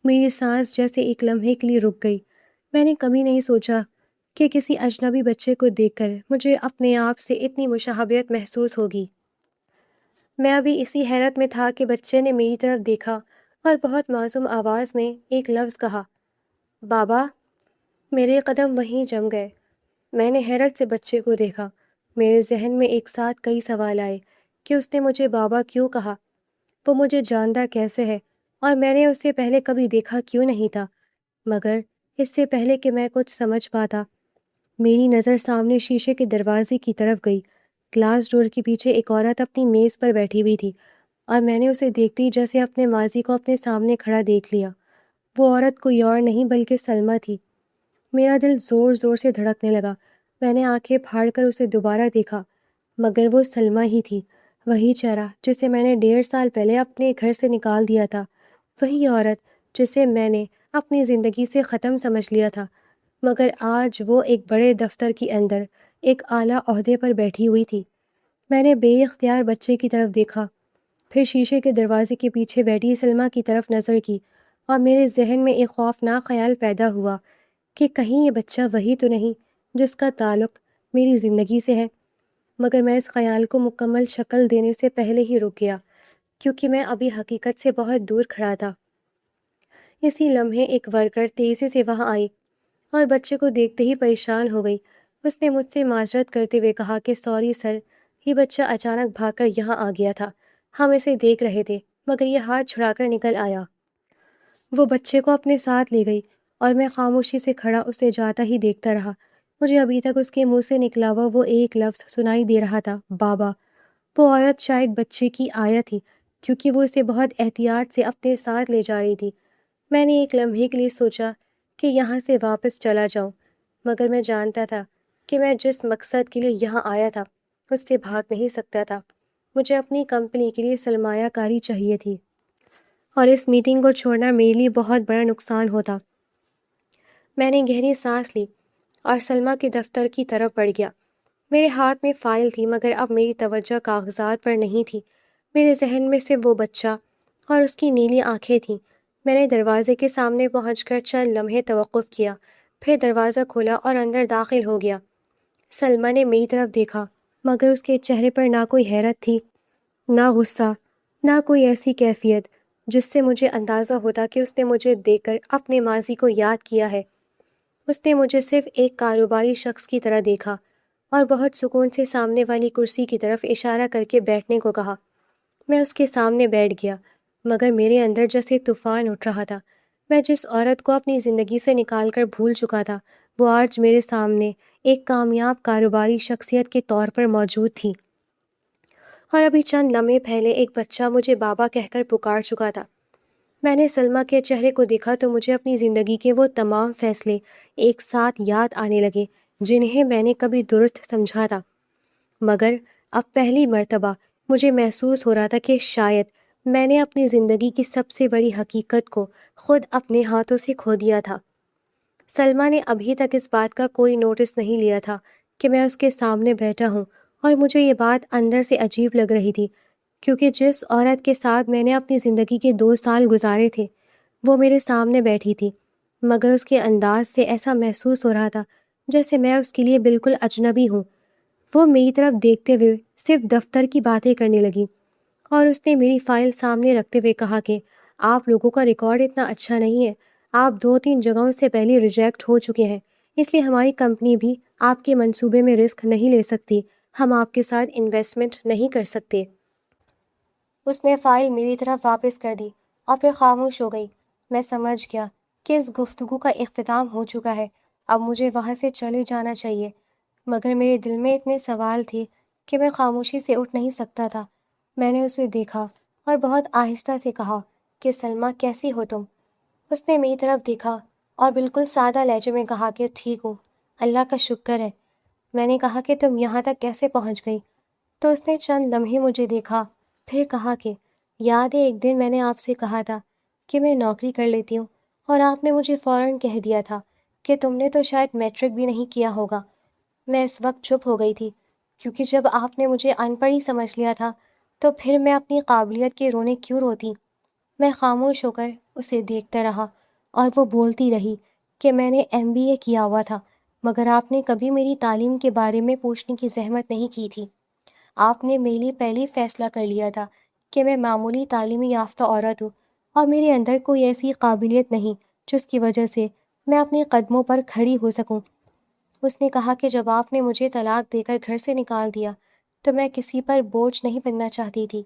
میری سانس جیسے ایک لمحے کے لیے رک گئی۔ میں نے کبھی نہیں سوچا کہ کسی اجنبی بچے کو دیکھ کر مجھے اپنے آپ سے اتنی مشابہت محسوس ہوگی۔ میں ابھی اسی حیرت میں تھا کہ بچے نے میری طرف دیکھا اور بہت معصوم آواز میں ایک لفظ کہا، بابا۔ میرے قدم وہیں جم گئے۔ میں نے حیرت سے بچے کو دیکھا۔ میرے ذہن میں ایک ساتھ کئی سوال آئے کہ اس نے مجھے بابا کیوں کہا، وہ مجھے جانتا کیسے ہے، اور میں نے اسے پہلے کبھی دیکھا کیوں نہیں تھا۔ مگر اس سے پہلے کہ میں کچھ سمجھ پاتا، میری نظر سامنے شیشے کے دروازے کی طرف گئی۔ گلاس ڈور کے پیچھے ایک عورت اپنی میز پر بیٹھی ہوئی تھی، اور میں نے اسے دیکھتے ہی جیسے اپنے ماضی کو اپنے سامنے کھڑا دیکھ لیا۔ وہ عورت کوئی اور نہیں بلکہ سلمیٰ تھی۔ میرا دل زور زور سے دھڑکنے لگا۔ میں نے آنکھیں پھاڑ کر اسے دوبارہ دیکھا، مگر وہ سلمیٰ ہی تھی، وہی چہرہ جسے میں نے 1.5 سال پہلے اپنے گھر سے نکال دیا تھا، وہی عورت جسے میں نے اپنی زندگی سے ختم سمجھ لیا تھا، مگر آج وہ ایک بڑے دفتر کے اندر ایک اعلیٰ عہدے پر بیٹھی ہوئی تھی۔ میں نے بے اختیار بچے کی طرف دیکھا، پھر شیشے کے دروازے کے پیچھے بیٹھی سلمیٰ کی طرف نظر کی، اور میرے ذہن میں ایک خوفناک خیال پیدا ہوا کہ کہیں یہ بچہ وہی تو نہیں جس کا تعلق میری زندگی سے ہے، مگر میں اس خیال کو مکمل شکل دینے سے پہلے ہی رک گیا، کیونکہ میں ابھی حقیقت سے بہت دور کھڑا تھا۔ اسی لمحے ایک ورکر تیزی سے وہاں آئی اور بچے کو دیکھتے ہی پریشان ہو گئی۔ اس نے مجھ سے معذرت کرتے ہوئے کہا کہ سوری سر، یہ بچہ اچانک بھاگ کر یہاں آ گیا تھا، ہم اسے دیکھ رہے تھے، مگر یہ ہاتھ چھڑا کر نکل آیا۔ وہ بچے کو اپنے ساتھ لے گئی اور میں خاموشی سے کھڑا اسے جاتا ہی دیکھتا رہا۔ مجھے ابھی تک اس کے منہ سے نکلا ہوا وہ ایک لفظ سنائی دے رہا تھا، بابا۔ وہ عورت شاید بچے کی آیا تھی، کیونکہ وہ اسے بہت احتیاط سے اپنے ساتھ لے جا رہی تھی۔ میں نے ایک لمحے کے لیے سوچا کہ یہاں سے واپس چلا جاؤں، مگر میں جانتا تھا کہ میں جس مقصد کے لیے یہاں آیا تھا اس سے بھاگ نہیں سکتا تھا۔ مجھے اپنی کمپنی کے لیے سرمایہ کاری چاہیے تھی، اور اس میٹنگ کو چھوڑنا میرے لیے بہت بڑا نقصان ہوتا۔ میں نے گہری سانس لی اور سلمیٰ کے دفتر کی طرف بڑھ گیا۔ میرے ہاتھ میں فائل تھی، مگر اب میری توجہ کاغذات پر نہیں تھی۔ میرے ذہن میں صرف وہ بچہ اور اس کی نیلی آنکھیں تھیں۔ میں نے دروازے کے سامنے پہنچ کر چند لمحے توقف کیا، پھر دروازہ کھولا اور اندر داخل ہو گیا۔ سلمیٰ نے میری طرف دیکھا، مگر اس کے چہرے پر نہ کوئی حیرت تھی، نہ غصہ، نہ کوئی ایسی کیفیت جس سے مجھے اندازہ ہوتا کہ اس نے مجھے دیکھ کر اپنے ماضی کو یاد کیا ہے۔ اس نے مجھے صرف ایک کاروباری شخص کی طرح دیکھا اور بہت سکون سے سامنے والی کرسی کی طرف اشارہ کر کے بیٹھنے کو کہا۔ میں اس کے سامنے بیٹھ گیا، مگر میرے اندر جیسے طوفان اٹھ رہا تھا۔ میں جس عورت کو اپنی زندگی سے نکال کر بھول چکا تھا، وہ آج میرے سامنے ایک کامیاب کاروباری شخصیت کے طور پر موجود تھی، اور ابھی چند لمحے پہلے ایک بچہ مجھے بابا کہہ کر پکار چکا تھا۔ میں نے سلمیٰ کے چہرے کو دیکھا تو مجھے اپنی زندگی کے وہ تمام فیصلے ایک ساتھ یاد آنے لگے جنہیں میں نے کبھی درست سمجھا تھا، مگر اب پہلی مرتبہ مجھے محسوس ہو رہا تھا کہ شاید میں نے اپنی زندگی کی سب سے بڑی حقیقت کو خود اپنے ہاتھوں سے کھو دیا تھا۔ سلمیٰ نے ابھی تک اس بات کا کوئی نوٹس نہیں لیا تھا کہ میں اس کے سامنے بیٹھا ہوں، اور مجھے یہ بات اندر سے عجیب لگ رہی تھی، کیونکہ جس عورت کے ساتھ میں نے اپنی زندگی کے 2 سال گزارے تھے وہ میرے سامنے بیٹھی تھی، مگر اس کے انداز سے ایسا محسوس ہو رہا تھا جیسے میں اس کے لیے بالکل اجنبی ہوں۔ وہ میری طرف دیکھتے ہوئے صرف دفتر کی باتیں کرنے لگی، اور اس نے میری فائل سامنے رکھتے ہوئے کہا کہ آپ لوگوں کا ریکارڈ اتنا اچھا نہیں ہے، آپ 2-3 جگہوں سے پہلے ریجیکٹ ہو چکے ہیں، اس لیے ہماری کمپنی بھی آپ کے منصوبے میں رسک نہیں لے سکتی، ہم آپ کے ساتھ انویسٹمنٹ نہیں کر سکتے۔ اس نے فائل میری طرف واپس کر دی اور پھر خاموش ہو گئی۔ میں سمجھ گیا کہ اس گفتگو کا اختتام ہو چکا ہے، اب مجھے وہاں سے چلے جانا چاہیے، مگر میرے دل میں اتنے سوال تھے کہ میں خاموشی سے اٹھ نہیں سکتا تھا۔ میں نے اسے دیکھا اور بہت آہستہ سے کہا کہ سلمیٰ کیسی ہو تم؟ اس نے میری طرف دیکھا اور بالکل سادہ لہجے میں کہا کہ ٹھیک ہوں، اللہ کا شکر ہے۔ میں نے کہا کہ تم یہاں تک کیسے پہنچ گئی؟ تو اس نے چند لمحے مجھے دیکھا، پھر کہا کہ یاد ہے ایک دن میں نے آپ سے کہا تھا کہ میں نوکری کر لیتی ہوں، اور آپ نے مجھے فوراً کہہ دیا تھا کہ تم نے تو شاید میٹرک بھی نہیں کیا ہوگا۔ میں اس وقت چپ ہو گئی تھی، کیونکہ جب آپ نے مجھے ان پڑھ ہی سمجھ لیا تھا تو پھر میں اپنی قابلیت کے رونے کیوں روتی؟ میں خاموش ہو کر اسے دیکھتا رہا، اور وہ بولتی رہی کہ میں نے MBA کیا ہوا تھا، مگر آپ نے کبھی میری تعلیم کے بارے میں پوچھنے کی زحمت نہیں کی تھی۔ آپ نے میرے لیے پہلے فیصلہ کر لیا تھا کہ میں معمولی تعلیمی یافتہ عورت ہوں، اور میرے اندر کوئی ایسی قابلیت نہیں جس کی وجہ سے میں اپنے قدموں پر کھڑی ہو سکوں۔ اس نے کہا کہ جب آپ نے مجھے طلاق دے کر گھر سے نکال دیا تو میں کسی پر بوجھ نہیں بننا چاہتی تھی۔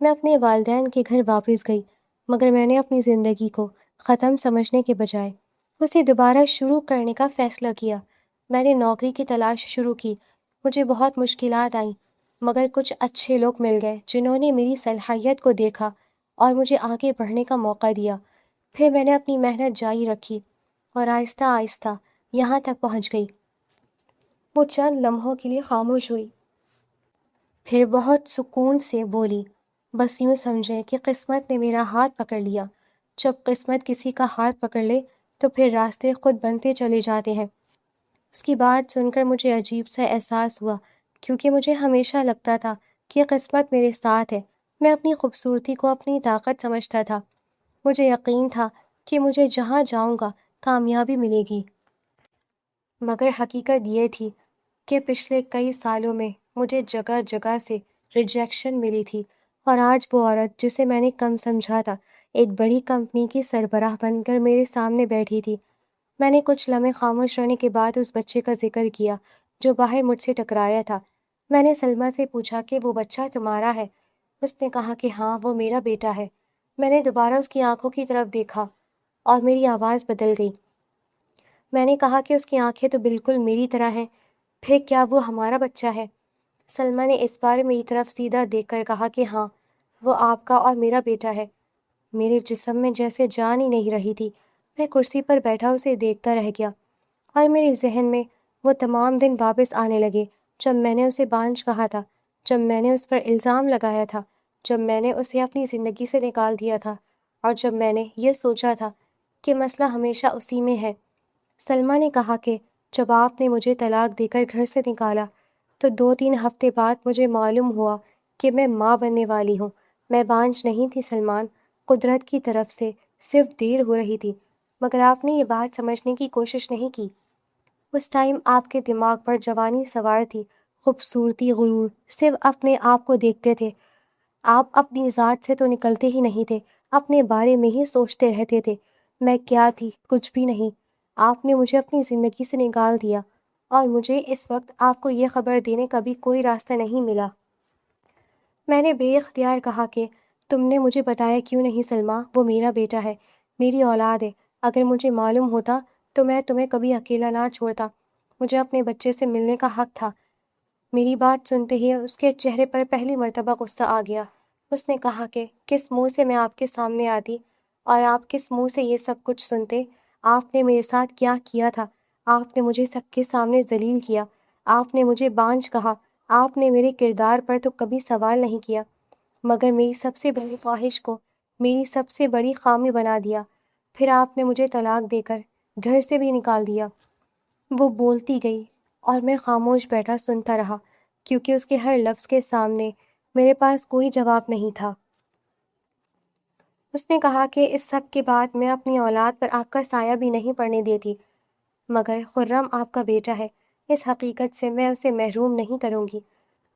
میں اپنے والدین کے گھر واپس گئی، مگر میں نے اپنی زندگی کو ختم سمجھنے کے بجائے اسے دوبارہ شروع کرنے کا فیصلہ کیا۔ میں نے نوکری کی تلاش شروع کی، مجھے بہت مشکلات آئیں، مگر کچھ اچھے لوگ مل گئے جنہوں نے میری صلاحیت کو دیکھا اور مجھے آگے بڑھنے کا موقع دیا۔ پھر میں نے اپنی محنت جاری رکھی اور آہستہ آہستہ یہاں تک پہنچ گئی۔ وہ چند لمحوں کے لیے خاموش ہوئی، پھر بہت سکون سے بولی، بس یوں سمجھیں کہ قسمت نے میرا ہاتھ پکڑ لیا۔ جب قسمت کسی کا ہاتھ پکڑ لے تو پھر راستے خود بنتے چلے جاتے ہیں۔ اس کی بات سن کر مجھے عجیب سا احساس ہوا، کیونکہ مجھے ہمیشہ لگتا تھا کہ قسمت میرے ساتھ ہے۔ میں اپنی خوبصورتی کو اپنی طاقت سمجھتا تھا، مجھے یقین تھا کہ مجھے جہاں جاؤں گا کامیابی ملے گی، مگر حقیقت یہ تھی کہ پچھلے کئی سالوں میں مجھے جگہ جگہ سے ریجیکشن ملی تھی، اور آج وہ عورت جسے میں نے کم سمجھا تھا ایک بڑی کمپنی کی سربراہ بن کر میرے سامنے بیٹھی تھی۔ میں نے کچھ لمحے خاموش رہنے کے بعد اس بچے کا ذکر کیا جو باہر مجھ سے ٹکرایا تھا۔ میں نے سلمیٰ سے پوچھا کہ وہ بچہ تمہارا ہے؟ اس نے کہا کہ ہاں، وہ میرا بیٹا ہے۔ میں نے دوبارہ اس کی آنکھوں کی طرف دیکھا اور میری آواز بدل گئی۔ میں نے کہا کہ اس کی آنکھیں تو بالکل میری طرح ہیں، پھر کیا وہ ہمارا بچہ ہے؟ سلمیٰ نے اس بار میری طرف سیدھا دیکھ کر کہا کہ ہاں، وہ آپ کا اور میرا بیٹا ہے۔ میرے جسم میں جیسے جان ہی نہیں رہی تھی۔ میں کرسی پر بیٹھا اسے دیکھتا رہ گیا، اور میرے ذہن میں وہ تمام دن واپس آنے لگے جب میں نے اسے بانجھ کہا تھا، جب میں نے اس پر الزام لگایا تھا، جب میں نے اسے اپنی زندگی سے نکال دیا تھا، اور جب میں نے یہ سوچا تھا کہ مسئلہ ہمیشہ اسی میں ہے۔ سلمیٰ نے کہا کہ جب آپ نے مجھے طلاق دے کر گھر سے نکالا تو 2-3 ہفتے بعد مجھے معلوم ہوا کہ میں ماں بننے والی ہوں۔ میں بانجھ نہیں تھی سلمان، قدرت کی طرف سے صرف دیر ہو رہی تھی، مگر آپ نے یہ بات سمجھنے کی کوشش نہیں کی۔ اس ٹائم آپ کے دماغ پر جوانی سوار تھی، خوبصورتی، غرور، صرف اپنے آپ کو دیکھتے تھے۔ آپ اپنی ذات سے تو نکلتے ہی نہیں تھے، اپنے بارے میں ہی سوچتے رہتے تھے۔ میں کیا تھی؟ کچھ بھی نہیں۔ آپ نے مجھے اپنی زندگی سے نکال دیا، اور مجھے اس وقت آپ کو یہ خبر دینے کا بھی کوئی راستہ نہیں ملا۔ میں نے بے اختیار کہا کہ تم نے مجھے بتایا کیوں نہیں سلمیٰ؟ وہ میرا بیٹا ہے، میری اولاد ہے۔ اگر مجھے معلوم ہوتا تو میں تمہیں کبھی اکیلا نہ چھوڑتا۔ مجھے اپنے بچے سے ملنے کا حق تھا۔ میری بات سنتے ہی اس کے چہرے پر پہلی مرتبہ غصہ آ گیا۔ اس نے کہا کہ کس منہ سے میں آپ کے سامنے آتی اور آپ کس منہ سے یہ سب کچھ سنتے؟ آپ نے میرے ساتھ کیا کیا تھا؟ آپ نے مجھے سب کے سامنے ذلیل کیا، آپ نے مجھے بانجھ کہا، آپ نے میرے کردار پر تو کبھی سوال نہیں کیا، مگر میری سب سے بڑی خواہش کو میری سب سے بڑی خامی بنا دیا۔ پھر آپ نے مجھے طلاق دے کر گھر سے بھی نکال دیا۔ وہ بولتی گئی اور میں خاموش بیٹھا سنتا رہا، کیونکہ اس کے ہر لفظ کے سامنے میرے پاس کوئی جواب نہیں تھا۔ اس نے کہا کہ اس سب کے بعد میں اپنی اولاد پر آپ کا سایہ بھی نہیں پڑنے دیتی، مگر خرم آپ کا بیٹا ہے، اس حقیقت سے میں اسے محروم نہیں کروں گی۔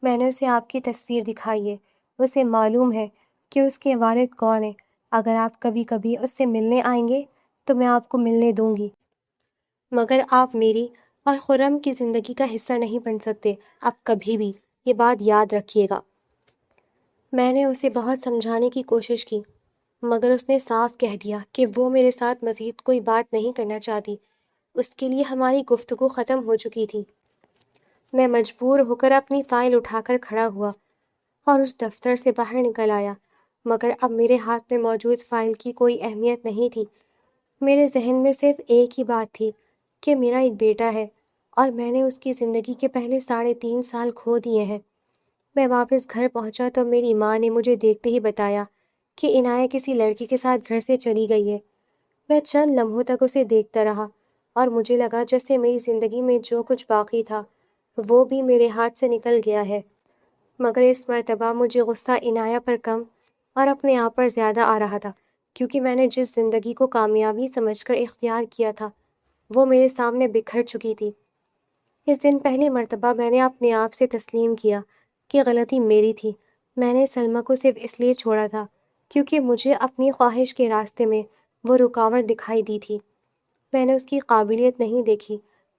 میں نے اسے آپ کی تصویر دکھائی ہے، اسے معلوم ہے کہ اس کے والد کون ہیں۔ اگر آپ کبھی کبھی اس سے ملنے آئیں گے تو میں آپ کو ملنے دوں گی، مگر آپ میری اور خرم کی زندگی کا حصہ نہیں بن سکتے، آپ کبھی بھی۔ یہ بات یاد رکھیے گا۔ میں نے اسے بہت سمجھانے کی کوشش کی، مگر اس نے صاف کہہ دیا کہ وہ میرے ساتھ مزید کوئی بات نہیں کرنا چاہتی۔ اس کے لیے ہماری گفتگو ختم ہو چکی تھی۔ میں مجبور ہو کر اپنی فائل اٹھا کر کھڑا ہوا اور اس دفتر سے باہر نکل آیا، مگر اب میرے ہاتھ میں موجود فائل کی کوئی اہمیت نہیں تھی۔ میرے ذہن میں صرف ایک ہی بات تھی کہ میرا ایک بیٹا ہے، اور میں نے اس کی زندگی کے پہلے 3.5 سال کھو دیے ہیں۔ میں واپس گھر پہنچا تو میری ماں نے مجھے دیکھتے ہی بتایا کہ عنایت کسی لڑکی کے ساتھ گھر سے چلی گئی ہے۔ میں چند لمحوں تک اسے دیکھتا رہا، اور مجھے لگا جیسے میری زندگی میں جو کچھ باقی تھا وہ بھی میرے ہاتھ سے نکل گیا ہے۔ مگر اس مرتبہ مجھے غصہ عنایت پر کم اور اپنے آپ پر زیادہ آ رہا تھا، کیونکہ میں نے جس زندگی کو کامیابی سمجھ کر اختیار کیا تھا وہ میرے سامنے بکھر چکی تھی۔ اس دن پہلی مرتبہ میں نے اپنے آپ سے تسلیم کیا کہ غلطی میری تھی۔ میں نے سلمیٰ کو صرف اس لیے چھوڑا تھا کیونکہ مجھے اپنی خواہش کے راستے میں وہ رکاوٹ دکھائی دی تھی۔ میں نے اس کی قابلیت نہیں دیکھی،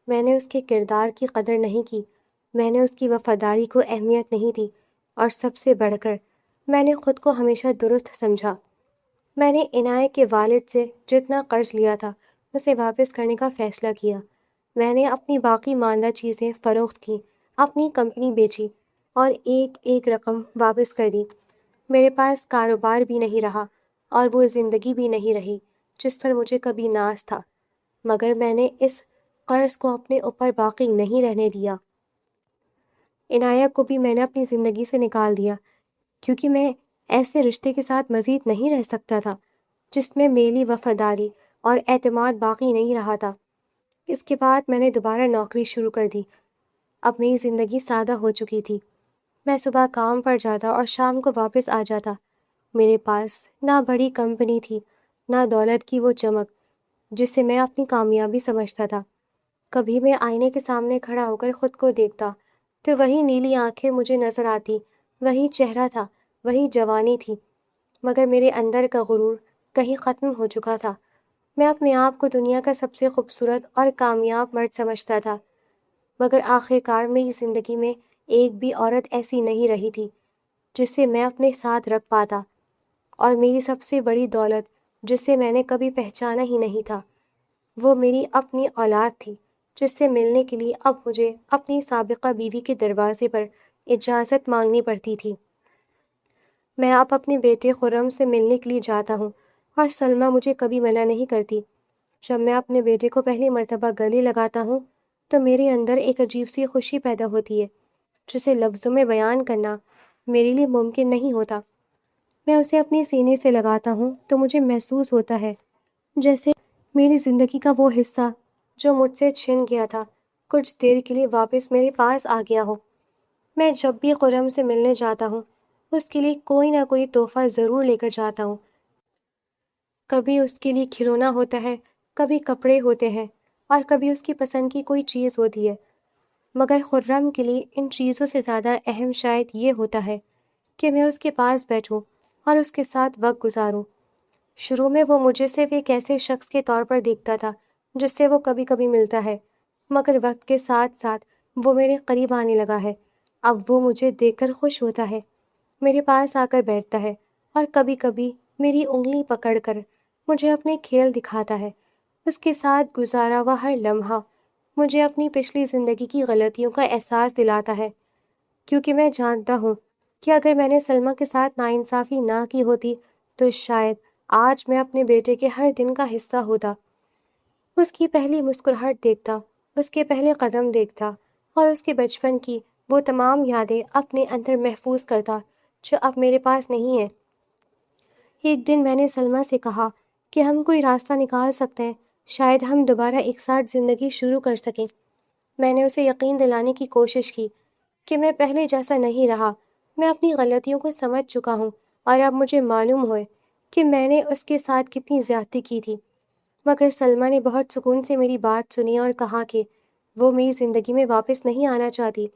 میں نے اس کے کردار کی قدر نہیں کی، میں نے اس کی وفاداری کو اہمیت نہیں دی، اور سب سے بڑھ کر میں نے خود کو ہمیشہ درست سمجھا۔ میں نے عنایت کے والد سے جتنا قرض لیا تھا اسے واپس کرنے کا فیصلہ کیا۔ میں نے اپنی باقی ماندہ چیزیں فروخت کیں، اپنی کمپنی بیچی اور ایک ایک رقم واپس کر دی۔ میرے پاس کاروبار بھی نہیں رہا اور وہ زندگی بھی نہیں رہی جس پر مجھے کبھی ناز تھا، مگر میں نے اس قرض کو اپنے اوپر باقی نہیں رہنے دیا۔ عنایت کو بھی میں نے اپنی زندگی سے نکال دیا، کیونکہ میں ایسے رشتے کے ساتھ مزید نہیں رہ سکتا تھا جس میں میری وفاداری اور اعتماد باقی نہیں رہا تھا۔ اس کے بعد میں نے دوبارہ نوکری شروع کر دی۔ اب میری زندگی سادہ ہو چکی تھی۔ میں صبح کام پر جاتا اور شام کو واپس آ جاتا۔ میرے پاس نہ بڑی کمپنی تھی، نہ دولت کی وہ چمک جسے میں اپنی کامیابی سمجھتا تھا۔ کبھی میں آئینے کے سامنے کھڑا ہو کر خود کو دیکھتا تو وہی نیلی آنکھیں مجھے نظر آتی، وہی چہرہ تھا، وہی جوانی تھی، مگر میرے اندر کا غرور کہیں ختم ہو چکا تھا۔ میں اپنے آپ کو دنیا کا سب سے خوبصورت اور کامیاب مرد سمجھتا تھا، مگر آخر کار میری زندگی میں ایک بھی عورت ایسی نہیں رہی تھی جسے میں اپنے ساتھ رکھ پاتا، اور میری سب سے بڑی دولت جسے میں نے کبھی پہچانا ہی نہیں تھا وہ میری اپنی اولاد تھی، جس سے ملنے کے لیے اب مجھے اپنی سابقہ بیوی کے دروازے پر اجازت مانگنی پڑتی تھی۔ میں اب اپنے بیٹے خرم سے ملنے کے لیے جاتا ہوں اور سلمیٰ مجھے کبھی منع نہیں کرتی۔ جب میں اپنے بیٹے کو پہلی مرتبہ گلے لگاتا ہوں تو میرے اندر ایک عجیب سی خوشی پیدا ہوتی ہے جسے لفظوں میں بیان کرنا میرے لیے ممکن نہیں ہوتا۔ میں اسے اپنے سینے سے لگاتا ہوں تو مجھے محسوس ہوتا ہے جیسے میری زندگی کا وہ حصہ جو مجھ سے چھن گیا تھا کچھ دیر کے لیے واپس میرے پاس آ گیا ہو۔ میں جب بھی خرم سے ملنے جاتا ہوں اس کے لیے کوئی نہ کوئی تحفہ ضرور لے کر جاتا ہوں۔ کبھی اس کے لیے کھلونا ہوتا ہے، کبھی کپڑے ہوتے ہیں، اور کبھی اس کی پسند کی کوئی چیز ہوتی ہے، مگر خرم کے لیے ان چیزوں سے زیادہ اہم شاید یہ ہوتا ہے کہ میں اس کے پاس بیٹھوں اور اس کے ساتھ وقت گزاروں۔ شروع میں وہ مجھے صرف ایک ایسے شخص کے طور پر دیکھتا تھا جس سے وہ کبھی کبھی ملتا ہے، مگر وقت کے ساتھ ساتھ وہ میرے قریب آنے لگا ہے۔ اب وہ مجھے دیکھ کر خوش ہوتا ہے، میرے پاس آ کر بیٹھتا ہے اور کبھی کبھی میری انگلی پکڑ کر مجھے اپنے کھیل دکھاتا ہے۔ اس کے ساتھ گزارا ہوا ہر لمحہ مجھے اپنی پچھلی زندگی کی غلطیوں کا احساس دلاتا ہے، کیونکہ میں جانتا ہوں کہ اگر میں نے سلمیٰ کے ساتھ ناانصافی نہ کی ہوتی تو شاید آج میں اپنے بیٹے کے ہر دن کا حصہ ہوتا، اس کی پہلی مسکراہٹ دیکھتا، اس کے پہلے قدم دیکھتا اور اس کے بچپن کی وہ تمام یادیں اپنے اندر محفوظ کرتا جو اب میرے پاس نہیں ہیں۔ ایک دن میں نے سلمیٰ سے کہا کہ ہم کوئی راستہ نکال سکتے ہیں، شاید ہم دوبارہ ایک ساتھ زندگی شروع کر سکیں۔ میں نے اسے یقین دلانے کی کوشش کی کہ میں پہلے جیسا نہیں رہا، میں اپنی غلطیوں کو سمجھ چکا ہوں اور اب مجھے معلوم ہوئے کہ میں نے اس کے ساتھ کتنی زیادتی کی تھی۔ مگر سلمیٰ نے بہت سکون سے میری بات سنی اور کہا کہ وہ میری زندگی میں واپس نہیں آنا چاہتی۔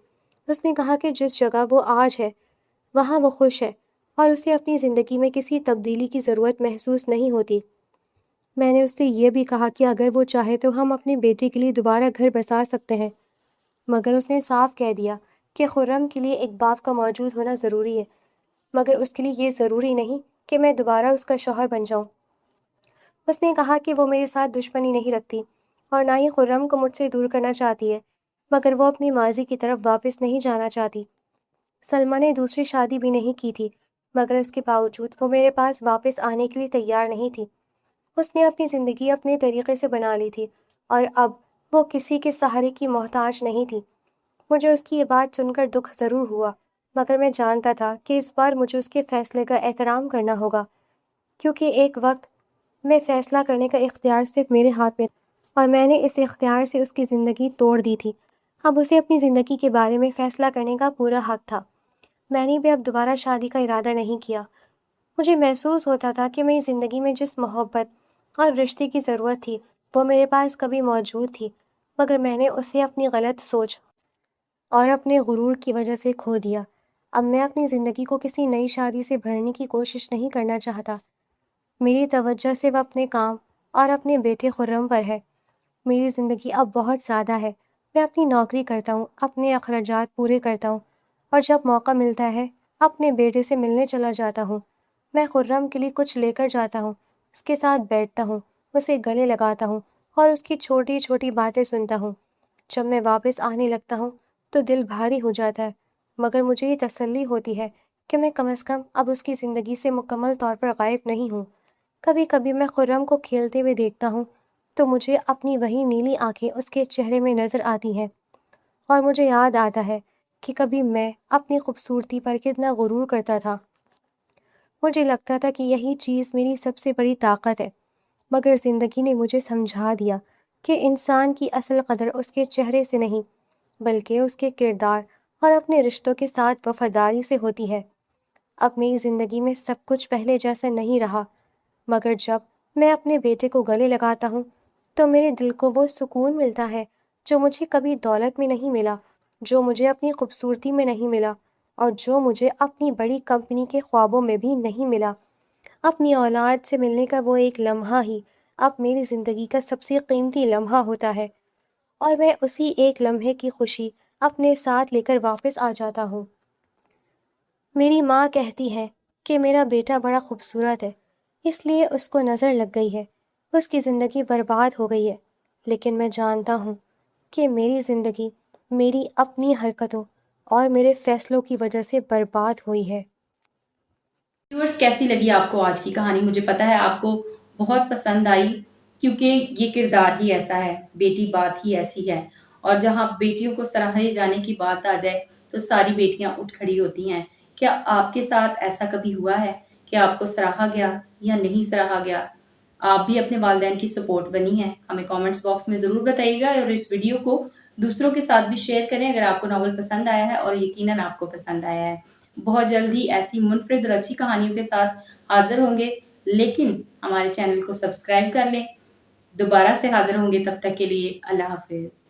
اس نے کہا کہ جس جگہ وہ آج ہے وہاں وہ خوش ہے اور اسے اپنی زندگی میں کسی تبدیلی کی ضرورت محسوس نہیں ہوتی۔ میں نے اس سے یہ بھی کہا کہ اگر وہ چاہے تو ہم اپنے بیٹے کے لیے دوبارہ گھر بسا سکتے ہیں، مگر اس نے صاف کہہ دیا کہ خرم کے لیے ایک باپ کا موجود ہونا ضروری ہے، مگر اس کے لیے یہ ضروری نہیں کہ میں دوبارہ اس کا شوہر بن جاؤں۔ اس نے کہا کہ وہ میرے ساتھ دشمنی نہیں رکھتی اور نہ ہی خرم کو مجھ سے دور کرنا چاہتی ہے، مگر وہ اپنی ماضی کی طرف واپس نہیں جانا چاہتی۔ سلمیٰ نے دوسری شادی بھی نہیں کی تھی، مگر اس کے باوجود وہ میرے پاس واپس آنے کے لیے تیار نہیں تھی۔ اس نے اپنی زندگی اپنے طریقے سے بنا لی تھی اور اب وہ کسی کے سہارے کی محتاج نہیں تھی۔ مجھے اس کی یہ بات سن کر دکھ ضرور ہوا، مگر میں جانتا تھا کہ اس بار مجھے اس کے فیصلے کا احترام کرنا ہوگا، کیونکہ ایک وقت میں فیصلہ کرنے کا اختیار صرف میرے ہاتھ میں تھا اور میں نے اس اختیار سے اس کی زندگی توڑ دی تھی۔ اب اسے اپنی زندگی کے بارے میں فیصلہ کرنے کا پورا حق تھا۔ میں نے بھی اب دوبارہ شادی کا ارادہ نہیں کیا۔ مجھے محسوس ہوتا تھا کہ میری زندگی میں جس محبت اور رشتے کی ضرورت تھی وہ میرے پاس کبھی موجود تھی، مگر میں نے اسے اپنی غلط سوچ اور اپنے غرور کی وجہ سے کھو دیا۔ اب میں اپنی زندگی کو کسی نئی شادی سے بھرنے کی کوشش نہیں کرنا چاہتا۔ میری توجہ صرف اپنے کام اور اپنے بیٹے خرم پر ہے۔ میری زندگی اب بہت زیادہ ہے۔ میں اپنی نوکری کرتا ہوں، اپنے اخراجات پورے کرتا ہوں اور جب موقع ملتا ہے اپنے بیٹے سے ملنے چلا جاتا ہوں۔ میں خرم کے لیے کچھ لے کر جاتا ہوں، اس کے ساتھ بیٹھتا ہوں، اسے گلے لگاتا ہوں اور اس کی چھوٹی چھوٹی باتیں سنتا ہوں۔ جب میں واپس آنے لگتا ہوں تو دل بھاری ہو جاتا ہے، مگر مجھے یہ تسلی ہوتی ہے کہ میں کم از کم اب اس کی زندگی سے مکمل طور پر غائب نہیں ہوں۔ کبھی کبھی میں خرم کو کھیلتے ہوئے دیکھتا ہوں تو مجھے اپنی وہی نیلی آنکھیں اس کے چہرے میں نظر آتی ہیں اور مجھے یاد آتا ہے کہ کبھی میں اپنی خوبصورتی پر کتنا غرور کرتا تھا۔ مجھے لگتا تھا کہ یہی چیز میری سب سے بڑی طاقت ہے، مگر زندگی نے مجھے سمجھا دیا کہ انسان کی اصل قدر اس کے چہرے سے نہیں بلکہ اس کے کردار اور اپنے رشتوں کے ساتھ وفاداری سے ہوتی ہے۔ اب میری زندگی میں سب کچھ پہلے جیسا نہیں رہا، مگر جب میں اپنے بیٹے کو گلے لگاتا ہوں تو میرے دل کو وہ سکون ملتا ہے جو مجھے کبھی دولت میں نہیں ملا، جو مجھے اپنی خوبصورتی میں نہیں ملا، اور جو مجھے اپنی بڑی کمپنی کے خوابوں میں بھی نہیں ملا۔ اپنی اولاد سے ملنے کا وہ ایک لمحہ ہی اب میری زندگی کا سب سے قیمتی لمحہ ہوتا ہے، اور میں اسی ایک لمحے کی خوشی اپنے ساتھ لے کر واپس آ جاتا ہوں۔ میری ماں کہتی ہے کہ میرا بیٹا بڑا خوبصورت ہے، اس لیے اس کو نظر لگ گئی ہے، اس کی زندگی برباد ہو گئی ہے، لیکن میں جانتا ہوں کہ میری زندگی میری اپنی حرکتوں اور میرے فیصلوں کی وجہ سے برباد ہوئی ہے۔ ویورز کیسی لگی آپ کو آج کی کہانی؟ مجھے پتا ہے آپ کو بہت پسند آئی، کیونکہ یہ کردار ہی ایسا ہے، بیٹی بات ہی ایسی ہے، اور جہاں بیٹیوں کو سراہے جانے کی بات آ جائے تو ساری بیٹیاں اٹھ کھڑی ہوتی ہیں۔ کیا آپ کے ساتھ ایسا کبھی ہوا ہے کہ آپ کو سراہا گیا یا نہیں سراہا گیا؟ آپ بھی اپنے والدین کی سپورٹ بنی ہیں؟ ہمیں کامنٹس باکس میں ضرور بتائیے گا، اور اس ویڈیو کو دوسروں کے ساتھ بھی شیئر کریں اگر آپ کو ناول پسند آیا ہے، اور یقیناً آپ کو پسند آیا ہے۔ بہت جلد ہی ایسی منفرد اور اچھی کہانیوں کے ساتھ حاضر ہوں گے، لیکن ہمارے چینل کو سبسکرائب کر لیں۔ دوبارہ سے حاضر ہوں گے، تب تک کے لیے اللہ حافظ۔